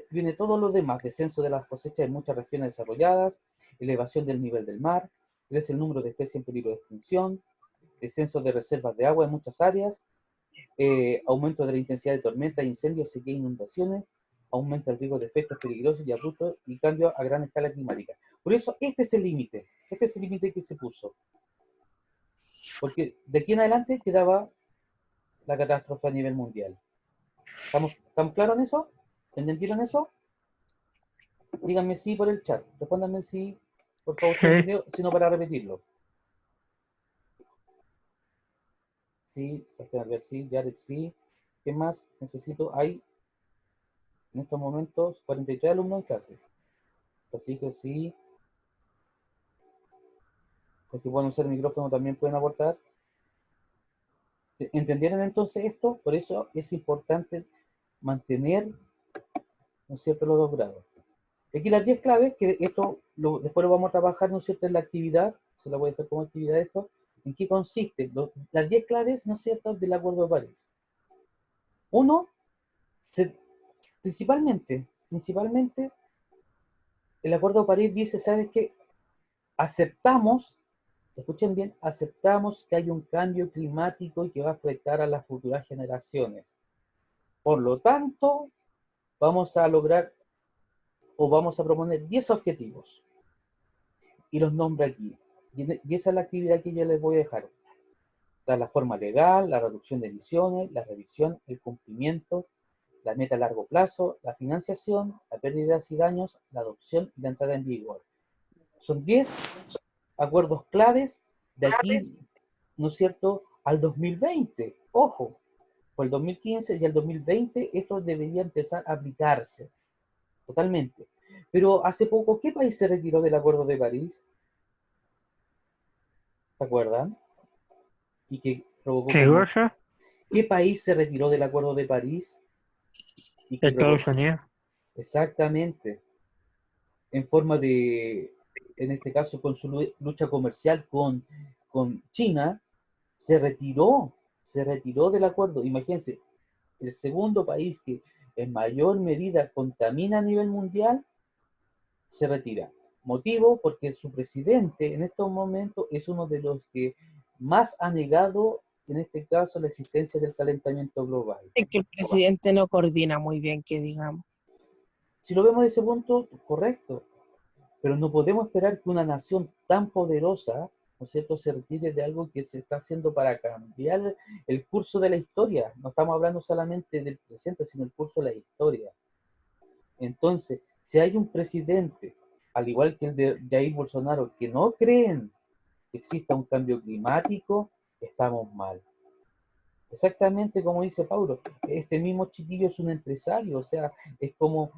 viene todo lo demás. Descenso de las cosechas en muchas regiones desarrolladas, elevación del nivel del mar, crece el número de especies en peligro de extinción, descenso de reservas de agua en muchas áreas, aumento de la intensidad de tormentas, incendios, sequía e inundaciones, aumenta el riesgo de efectos peligrosos y abruptos y cambios a gran escala climática. Por eso este es el límite que se puso. Porque de aquí en adelante quedaba la catástrofe a nivel mundial. ¿Estamos claros en eso? ¿Entendieron eso? Díganme sí por el chat. Respóndanme sí, por favor, si no para repetirlo. Sí, Sebastián Albert, sí, Jared, sí. ¿Qué más necesito? Hay, en estos momentos, 43 alumnos en clase. Así que sí. Los que pueden usar el micrófono también pueden aportar. ¿Entendieron entonces esto? Por eso es importante mantener, ¿no es cierto?, los 2 grados. Aquí las 10 claves, que esto después lo vamos a trabajar, ¿no es cierto?, en la actividad. Se la voy a dejar como actividad esto. ¿En qué consiste? Las 10 claves, ¿no es cierto?, del Acuerdo de París. Uno, principalmente, el Acuerdo de París dice, ¿sabes qué? Aceptamos, escuchen bien, aceptamos que hay un cambio climático y que va a afectar a las futuras generaciones. Por lo tanto, vamos a lograr o vamos a proponer 10 objetivos. Y los nombra aquí. Y esa es la actividad que yo les voy a dejar. La forma legal, la reducción de emisiones, la revisión, el cumplimiento, la meta a largo plazo, la financiación, la pérdidas y daños, la adopción y la entrada en vigor. Son 10 acuerdos claves de aquí, ¿no es cierto?, al 2020. Ojo, por el 2015 y el 2020 esto debería empezar a aplicarse totalmente. Pero hace poco, ¿qué país se retiró del Acuerdo de París? ¿Se acuerdan? Y que provocó... ¿Qué cosa? ¿Qué país se retiró del Acuerdo de París? Estados Unidos. Exactamente. En forma de, en este caso, con su lucha comercial con China, se retiró del acuerdo. Imagínense, el segundo país que en mayor medida contamina a nivel mundial, se retira. Motivo, porque su presidente en estos momentos es uno de los que más ha negado, en este caso, la existencia del calentamiento global. Es que el presidente no coordina muy bien, que digamos. Si lo vemos desde ese punto, correcto. Pero no podemos esperar que una nación tan poderosa, ¿no es cierto?, se retire de algo que se está haciendo para cambiar el curso de la historia. No estamos hablando solamente del presente, sino el curso de la historia. Entonces, si hay un presidente, al igual que el de Jair Bolsonaro, que no creen que exista un cambio climático, estamos mal. Exactamente como dice Paulo, este mismo chiquillo es un empresario, o sea, es como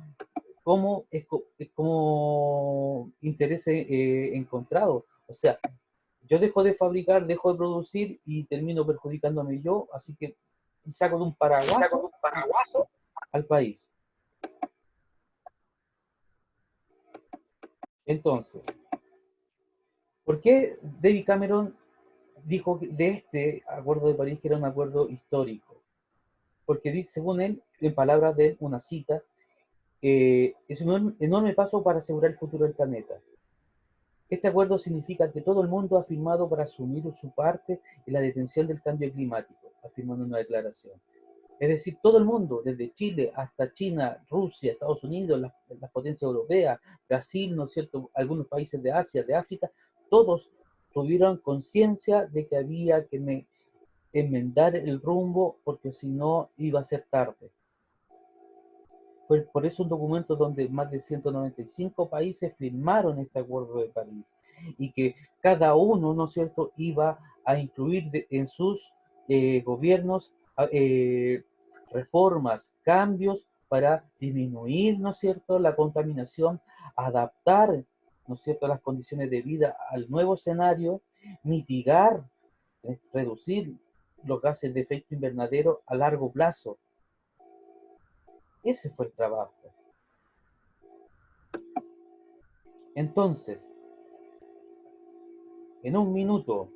intereses encontrados. O sea, yo dejo de fabricar, dejo de producir y termino perjudicándome yo, así que saco de un paraguaso al país. Entonces, ¿por qué David Cameron dijo de este Acuerdo de París que era un acuerdo histórico? Porque dice, según él, en palabras de él, una cita, es un enorme paso para asegurar el futuro del planeta. Este acuerdo significa que todo el mundo ha firmado para asumir su parte en la detención del cambio climático, afirmando una declaración. Es decir, todo el mundo, desde Chile hasta China, Rusia, Estados Unidos, las potencias europeas, Brasil, ¿no es cierto?, algunos países de Asia, de África, todos tuvieron conciencia de que había que enmendar el rumbo, porque si no iba a ser tarde. Por eso un documento donde más de 195 países firmaron este Acuerdo de París, y que cada uno, ¿no es cierto?, iba a incluir en sus gobiernos reformas, cambios para disminuir, ¿no es cierto?, la contaminación, adaptar, ¿no es cierto?, las condiciones de vida al nuevo escenario, mitigar, reducir los gases de efecto invernadero a largo plazo. Ese fue el trabajo. Entonces, en un minuto.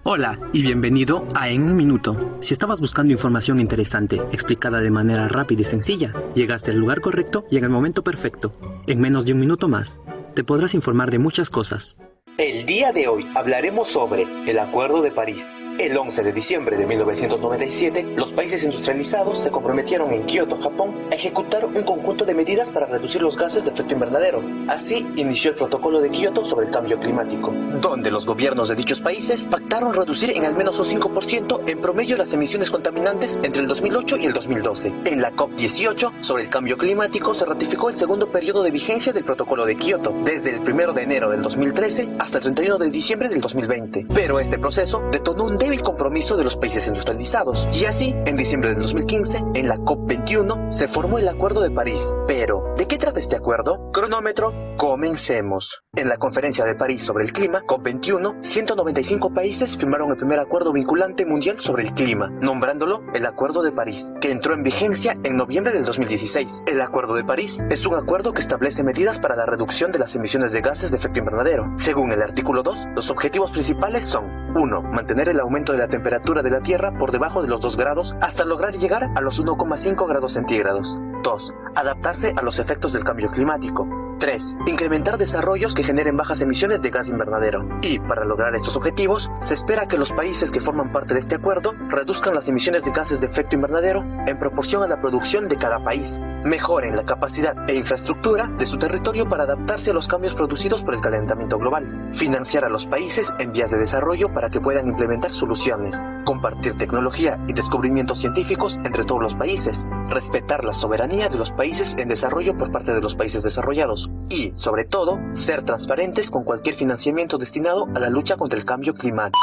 Hola y bienvenido a En un Minuto. Si estabas buscando información interesante, explicada de manera rápida y sencilla, llegaste al lugar correcto y en el momento perfecto. En menos de un minuto más, te podrás informar de muchas cosas. El día de hoy hablaremos sobre el Acuerdo de París. El 11 de diciembre de 1997, los países industrializados se comprometieron en Kioto, Japón, a ejecutar un conjunto de medidas para reducir los gases de efecto invernadero. Así inició el Protocolo de Kioto sobre el cambio climático, donde los gobiernos de dichos países pactaron reducir en al menos un 5% en promedio las emisiones contaminantes entre el 2008 y el 2012. En la COP18 sobre el cambio climático se ratificó el segundo periodo de vigencia del Protocolo de Kioto, desde el 1 de enero del 2013 hasta el 31 de diciembre del 2020. Pero este proceso detonó un débil compromiso de los países industrializados, y así, en diciembre del 2015, en la COP21, se formó el Acuerdo de París. Pero, ¿de qué trata este acuerdo? Cronómetro, comencemos. En la Conferencia de París sobre el Clima, COP21, 195 países firmaron el primer acuerdo vinculante mundial sobre el clima, nombrándolo el Acuerdo de París, que entró en vigencia en noviembre del 2016. El Acuerdo de París es un acuerdo que establece medidas para la reducción de las emisiones de gases de efecto invernadero. Según el artículo 2, los objetivos principales son: 1. Mantener el aumento de la temperatura de la Tierra por debajo de los 2 grados hasta lograr llegar a los 1,5 grados centígrados. 2. Adaptarse a los efectos del cambio climático. 3. Incrementar desarrollos que generen bajas emisiones de gas invernadero. Y, para lograr estos objetivos, se espera que los países que forman parte de este acuerdo reduzcan las emisiones de gases de efecto invernadero en proporción a la producción de cada país, mejoren la capacidad e infraestructura de su territorio para adaptarse a los cambios producidos por el calentamiento global, financiar a los países en vías de desarrollo para que puedan implementar soluciones, compartir tecnología y descubrimientos científicos entre todos los países, respetar la soberanía de los países en desarrollo por parte de los países desarrollados y, sobre todo, ser transparentes con cualquier financiamiento destinado a la lucha contra el cambio climático.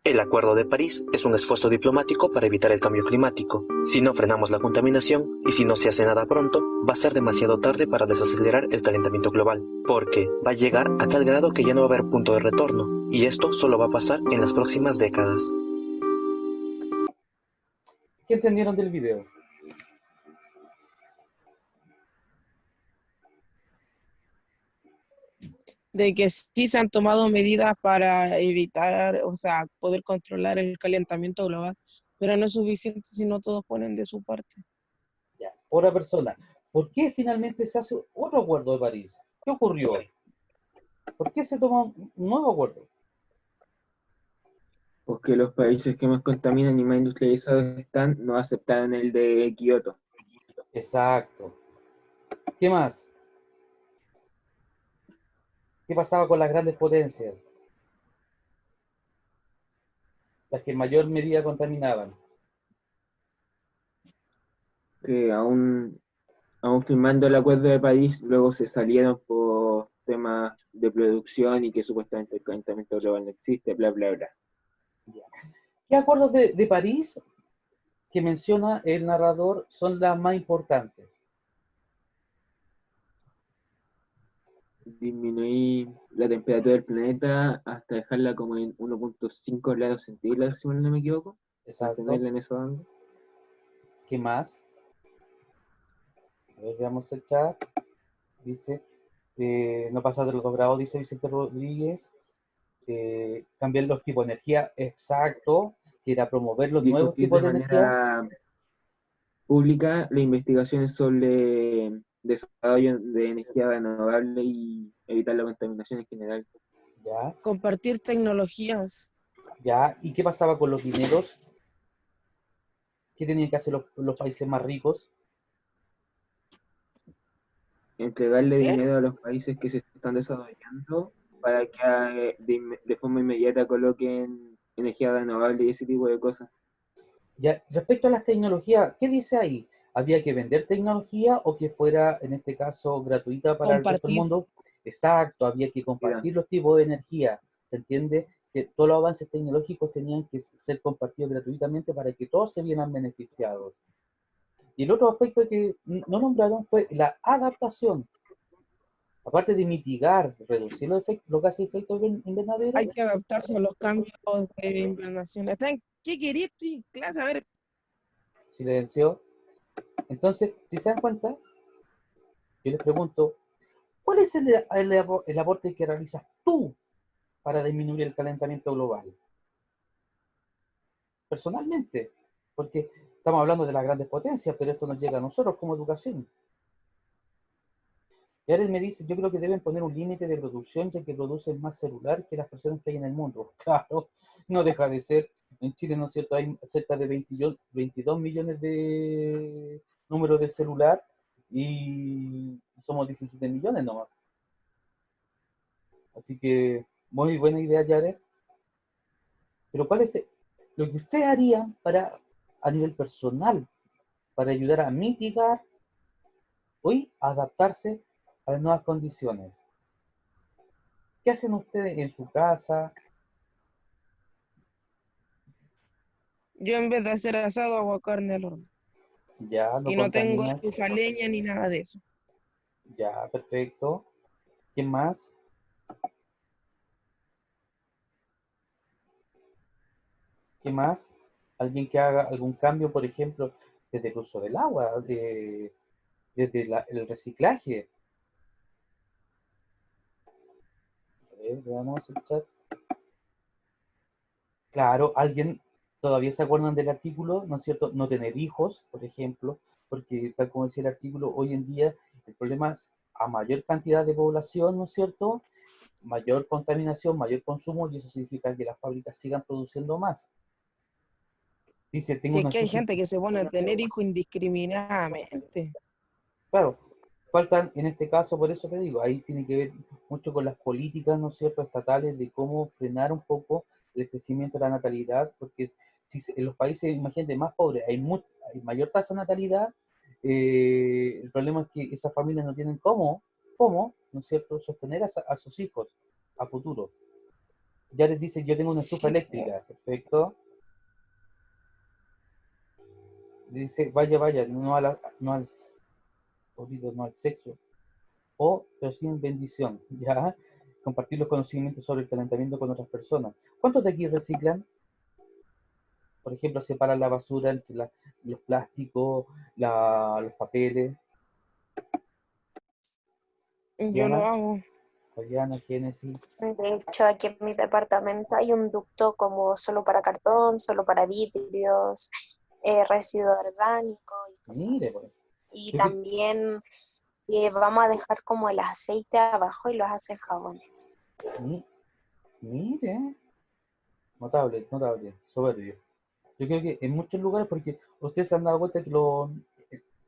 El Acuerdo de París es un esfuerzo diplomático para evitar el cambio climático. Si no frenamos la contaminación y si no se hace nada pronto, va a ser demasiado tarde para desacelerar el calentamiento global, porque va a llegar a tal grado que ya no va a haber punto de retorno, y esto solo va a pasar en las próximas décadas. ¿Qué entendieron del video? De que sí se han tomado medidas para evitar, o sea, poder controlar el calentamiento global, pero no es suficiente si no todos ponen de su parte. Ya, otra persona. ¿Por qué finalmente se hace otro acuerdo de París? ¿Qué ocurrió? ¿Por qué se toma un nuevo acuerdo? Porque los países que más contaminan y más industrializados están no aceptaron el de Kioto. Exacto. ¿Qué más? ¿Qué pasaba con las grandes potencias? Las que en mayor medida contaminaban. Que aún firmando el acuerdo de París, luego se salieron por temas de producción y que supuestamente el calentamiento global no existe, bla, bla, bla. ¿Qué acuerdos de París que menciona el narrador son las más importantes? Disminuir la temperatura del planeta hasta dejarla como en 1.5 grados centígrados, si mal no me equivoco. Exacto. Mantenerla en ese rango. ¿Qué más? A ver, veamos el chat. Dice, no pasa de los 2 grados, dice Vicente Rodríguez. Cambiar los tipos de energía, exacto, que era promover los nuevos Difundir tipos de de energía. manera pública las investigaciones sobre desarrollo de energía renovable y evitar la contaminación en general. Ya, Compartir tecnologías. ya. ¿Y qué pasaba con los dineros? ¿Qué tenían que hacer los países más ricos? Entregarle ¿Qué? dinero a los países que se están desarrollando para que de forma inmediata coloquen energía renovable y ese tipo de cosas. Ya, respecto a las tecnologías, ¿qué dice ahí? ¿Había que vender tecnología o que fuera, en este caso, gratuita para el resto del Compartir. mundo? Exacto, había que compartir los tipos de energía. ¿Se entiende? Que todos los avances tecnológicos tenían que ser compartidos gratuitamente para que todos se vieran beneficiados. Y el otro aspecto que no nombraron fue la adaptación. Aparte de mitigar, reducir los gases de efecto invernadero. Hay que adaptarse a los cambios de invernación. ¿Qué querés tú en clase? A ver. Silencio. Entonces, si se dan cuenta, yo les pregunto, ¿cuál es el aporte que realizas tú para disminuir el calentamiento global? Personalmente, porque estamos hablando de las grandes potencias, pero esto nos llega a nosotros como educación. Y ahora él me dice, yo creo que deben poner un límite de producción, ya que producen más celular que las personas que hay en el mundo. Claro, no deja de ser. En Chile, ¿no es cierto?, hay cerca de 22 millones de números de celular y somos 17 millones nomás. Así que, muy buena idea, Jared. Pero ¿cuál es lo que ustedes harían para, a nivel personal, para ayudar a mitigar hoy, a adaptarse a las nuevas condiciones? ¿Qué hacen ustedes en su casa? Yo en vez de hacer asado hago carne al horno. Ya, no Y no tengo contaminan. estufa leña ni nada de eso. Ya, perfecto. ¿Quién más? ¿Qué más? Alguien que haga algún cambio, por ejemplo, desde el uso del agua, desde el reciclaje. A ver, veamos el chat. Claro, alguien todavía se acuerdan del artículo, ¿no es cierto? No tener hijos, por ejemplo, porque tal como decía el artículo, hoy en día el problema es a mayor cantidad de población, ¿no es cierto?, mayor contaminación, mayor consumo, y eso significa que las fábricas sigan produciendo más. Dice, tengo Si es una que hay gente que se pone a tener hijos indiscriminadamente. Claro, faltan en este caso, por eso te digo, ahí tiene que ver mucho con las políticas, ¿no es cierto?, estatales, de cómo frenar un poco el crecimiento de la natalidad, porque si en los países, imagínate, más pobres hay mayor tasa de natalidad, el problema es que esas familias no tienen cómo, ¿no es cierto?, sostener a sus hijos a futuro. Ya les dice, yo tengo una estufa eléctrica, perfecto. Dice, vaya, no al sexo, pero sin bendición, ¿ya? Compartir los conocimientos sobre el calentamiento con otras personas. ¿Cuántos de aquí reciclan? por ejemplo, separan la basura entre los plásticos, los papeles. Yo lo hago. Diana, Génesis. De hecho, aquí en mi departamento hay un ducto como solo para cartón, solo para vidrios, residuo orgánico y cosas Mire, así. pues. Y también vamos a dejar como el aceite abajo y los hacen jabones. Mire, notable, soberbio. Yo creo que en muchos lugares, porque ustedes se han dado cuenta que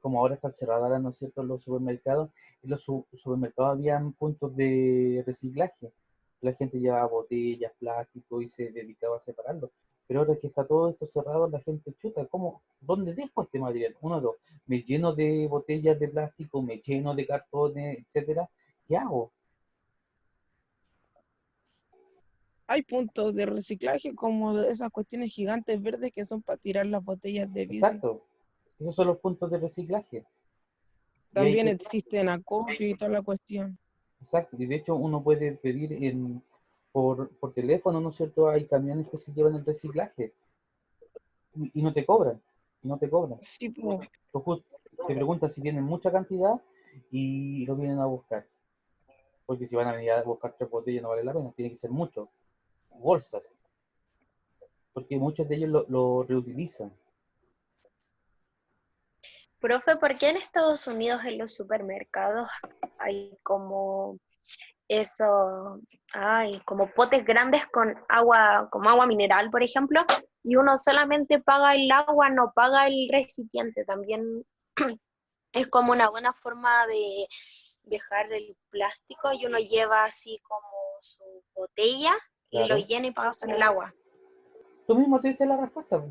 como ahora están cerradas, ¿no es cierto?, los supermercados, en los supermercados habían puntos de reciclaje. La gente llevaba botellas, plástico y se dedicaba a separarlo. Pero ahora que está todo esto cerrado, la gente chuta, ¿cómo? ¿Dónde dejo este material? Uno, dos, me lleno de botellas de plástico, me lleno de cartones, etcétera. ¿Qué hago? Hay puntos de reciclaje como esas cuestiones gigantes verdes que son para tirar las botellas de vidrio. Exacto. Esos son los puntos de reciclaje. También existen acopio y toda la cuestión. Exacto, y de hecho uno puede pedir por teléfono, ¿no es cierto? Hay camiones que se llevan el reciclaje y no te cobran, Sí, pues. Te preguntan si tienen mucha cantidad y lo vienen a buscar. Porque si van a venir a buscar 3 botellas no vale la pena, tiene que ser mucho. Bolsas. Porque muchos de ellos lo reutilizan. Profe, ¿por qué en Estados Unidos en los supermercados hay como como potes grandes con agua, como agua mineral, por ejemplo, y uno solamente paga el agua, no paga el recipiente? También es como una buena forma de dejar el plástico y uno lleva así como su botella y Claro. lo llena y paga solo el agua. Tú mismo te diste la respuesta.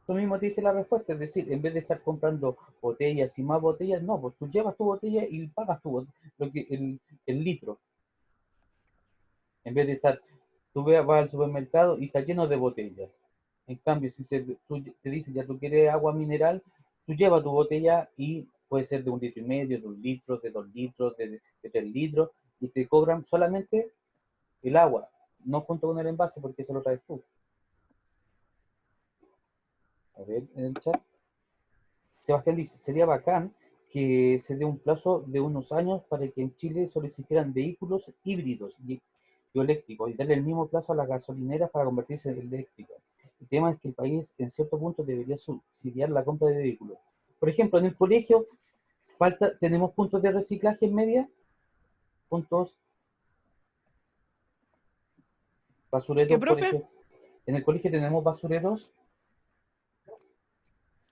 Tú mismo te diste la respuesta, es decir, en vez de estar comprando botellas y más botellas, no, pues tú llevas tu botella y pagas el litro. En vez de estar, vas al supermercado y está lleno de botellas. En cambio, si tú te dice ya tú quieres agua mineral, tú llevas tu botella y puede ser de 1,5 litros, de 1 litro, de 2 litros, de 3 litros, y te cobran solamente el agua, no junto con el envase porque eso lo traes tú. A ver, en el chat. Sebastián dice, sería bacán que se dé un plazo de unos años para que en Chile solo existieran vehículos híbridos y eléctricos y darle el mismo plazo a las gasolineras para convertirse en eléctricas. El tema es que el país en cierto punto debería subsidiar la compra de vehículos. Por ejemplo, en el colegio tenemos puntos de reciclaje en media, puntos basureros. ¿Qué, profe? Por ejemplo. En el colegio tenemos basureros.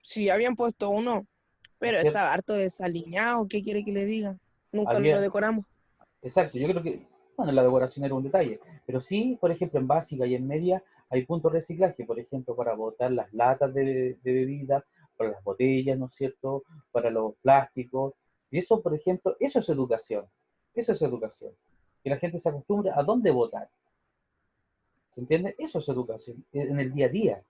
Sí, habían puesto uno, pero estaba harto desaliñado. ¿Qué quiere que le diga? Nunca lo decoramos. Exacto, yo creo que, bueno, la decoración era un detalle, pero sí, por ejemplo, en básica y en media hay puntos de reciclaje, por ejemplo, para botar las latas de bebida, para las botellas, ¿no es cierto?, para los plásticos, y eso, por ejemplo, eso es educación, que la gente se acostumbre a dónde botar, ¿se entiende? Eso es educación, en el día a día.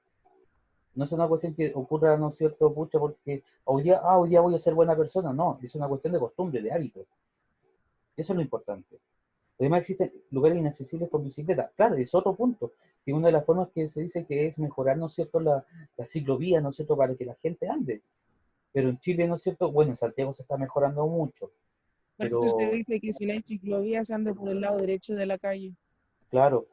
No es una cuestión que ocurra, ¿no es cierto?, pucha, porque hoy día voy a ser buena persona, no, es una cuestión de costumbre, de hábito. Eso es lo importante. Además existen lugares inaccesibles por bicicleta. Claro, es otro punto, que una de las formas que se dice que es mejorar, ¿no es cierto?, la ciclovía, ¿no es cierto?, para que la gente ande. Pero en Chile, ¿no es cierto?, bueno, en Santiago se está mejorando mucho. Pero usted dice que si no hay ciclovía se ande por el lado derecho de la calle. Claro,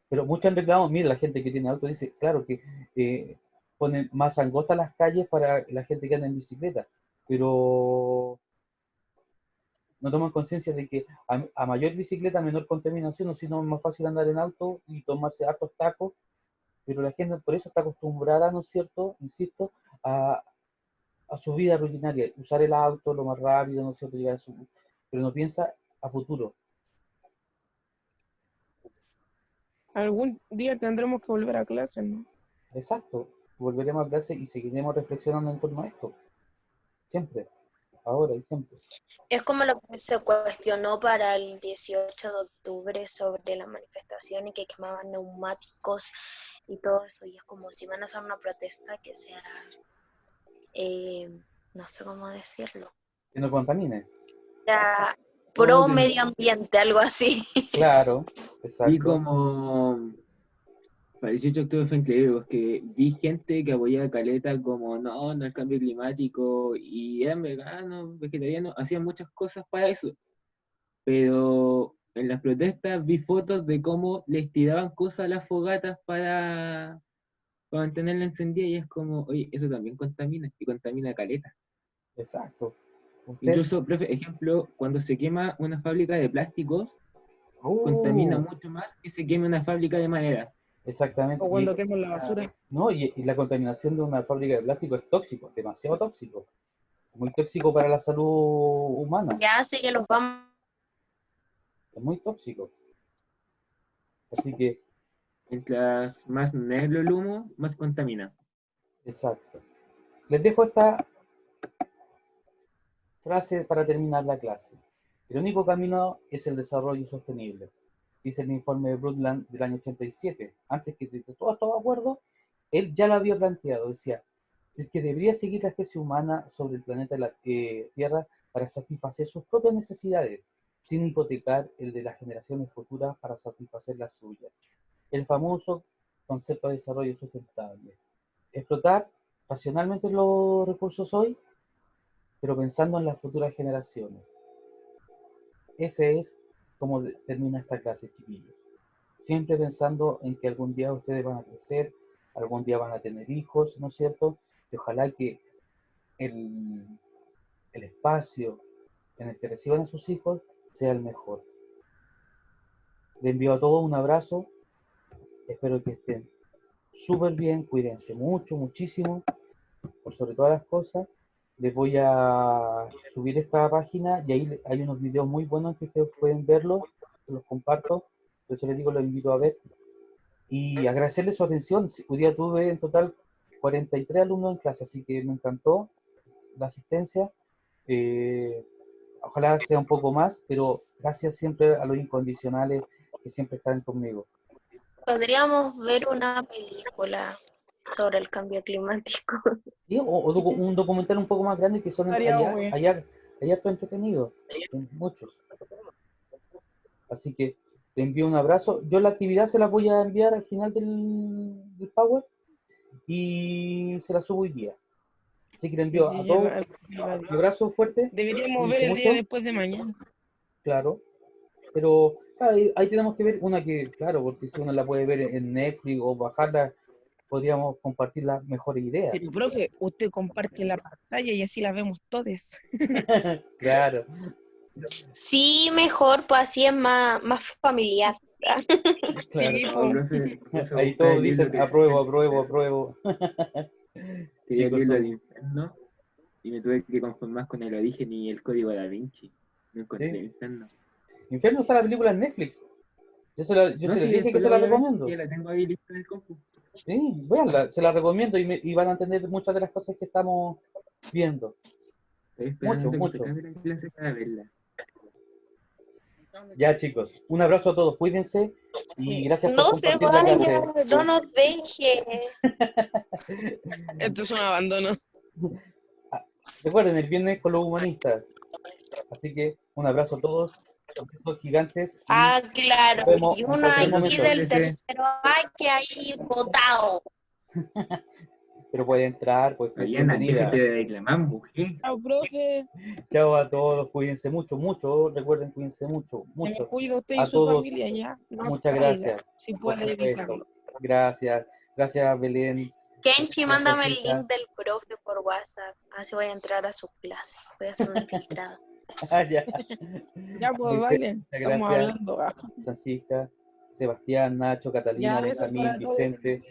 pero muchos han reclamado, mira, la gente que tiene auto dice, claro, que ponen más angostas las calles para la gente que anda en bicicleta, pero no toman conciencia de que a mayor bicicleta, menor contaminación, si no es más fácil andar en auto y tomarse hartos tacos, pero la gente por eso está acostumbrada, ¿no es cierto?, insisto, a su vida rutinaria, usar el auto lo más rápido, ¿no es cierto?, llegar pero no piensa a futuro. Algún día tendremos que volver a clase, ¿no? Exacto, volveremos a clase y seguiremos reflexionando en torno a esto. Siempre, ahora y siempre. Es como lo que se cuestionó para el 18 de octubre sobre la manifestación y que quemaban neumáticos y todo eso. Y es como si van a hacer una protesta que sea, no sé cómo decirlo. Que no contamine. Ya, pro medio ambiente, algo así. Claro, exacto. Y como Para el 18 de octubre fue increíble porque vi gente que apoyaba caleta como no el cambio climático y eran veganos, vegetarianos, hacían muchas cosas para eso. Pero en las protestas vi fotos de cómo les tiraban cosas a las fogatas para mantenerla encendida y es como, oye, eso también contamina y contamina caleta. Exacto. Incluso, profe, ejemplo, cuando se quema una fábrica de plásticos, contamina mucho más que se queme una fábrica de madera. Exactamente. O cuando queman la basura. No, y la contaminación de una fábrica de plástico es tóxico, es demasiado tóxico. Muy tóxico para la salud humana. Ya hace que los vamos. Es muy tóxico. Así que. Mientras más negro el humo, más contamina. Exacto. Les dejo esta frase para terminar la clase. El único camino es el desarrollo sostenible. Dice el informe de Brundtland del año 87. Antes que todos estaba de acuerdo, él ya lo había planteado. Decía, el que debería seguir la especie humana sobre el planeta Tierra para satisfacer sus propias necesidades, sin hipotecar el de las generaciones futuras para satisfacer las suyas. El famoso concepto de desarrollo sustentable. Explotar racionalmente los recursos hoy, pero pensando en las futuras generaciones. Ese es como termina esta clase, chiquillos. Siempre pensando en que algún día ustedes van a crecer, algún día van a tener hijos, ¿no es cierto? Y ojalá que el espacio en el que reciban a sus hijos sea el mejor. Les envío a todos un abrazo. Espero que estén súper bien. Cuídense mucho, muchísimo. Por sobre todas las cosas. Les voy a subir esta página y ahí hay unos videos muy buenos que ustedes pueden verlos. Los comparto. Por eso les digo, los invito a ver. Y agradecerles su atención. Hoy día tuve en total 43 alumnos en clase, así que me encantó la asistencia. Ojalá sea un poco más, pero gracias siempre a los incondicionales que siempre están conmigo. Podríamos ver una película sobre el cambio climático. ¿Sí? O un documental un poco más grande que son allá entretenidos, muchos. Así que te envío un abrazo. Yo la actividad se la voy a enviar al final del Power y se la subo hoy día. Así que le envío a todos un abrazo fuerte. Deberíamos ver el día después de mañana. Claro, pero claro, ahí tenemos que ver una que, claro, porque si uno la puede ver en Netflix o bajarla, podríamos compartir las mejores ideas. Pero, profe, usted comparte la pantalla y así la vemos todos. Claro. Sí, mejor, pues así es más familiar. Claro. Ahí todos dicen apruebo. Quería leerlo del infierno y me tuve que conformar con el origen y el código Da Vinci. No encontré el infierno. Infierno está la película en Netflix. Yo se les dije que se la recomiendo. Sí, la tengo ahí lista en el compu. Sí, véanla, se la recomiendo y van a entender muchas de las cosas que estamos viendo. Mucho. Ya, chicos, un abrazo a todos, cuídense y gracias por compartir la clase. No nos deje. Esto es un abandono. Recuerden, el viernes con los humanistas. Así que un abrazo a todos, los gigantes. Claro, y uno aquí del tercero que hay votado. Pero puede entrar, pues bienvenida. Chao, profe. Chao a todos, cuídense mucho, recuerden, cuídense mucho. Me cuida usted y su familia ya. No muchas gracias. Si puede evitarlo. Gracias Belén. Kenchi, mándame el link del profe por WhatsApp. Así voy a entrar a su clase. Voy a hacer una infiltrada. Ya. Ya, pues vale. Estamos hablando. Francisca, Sebastián, Nacho, Catalina, Benjamín, Vicente.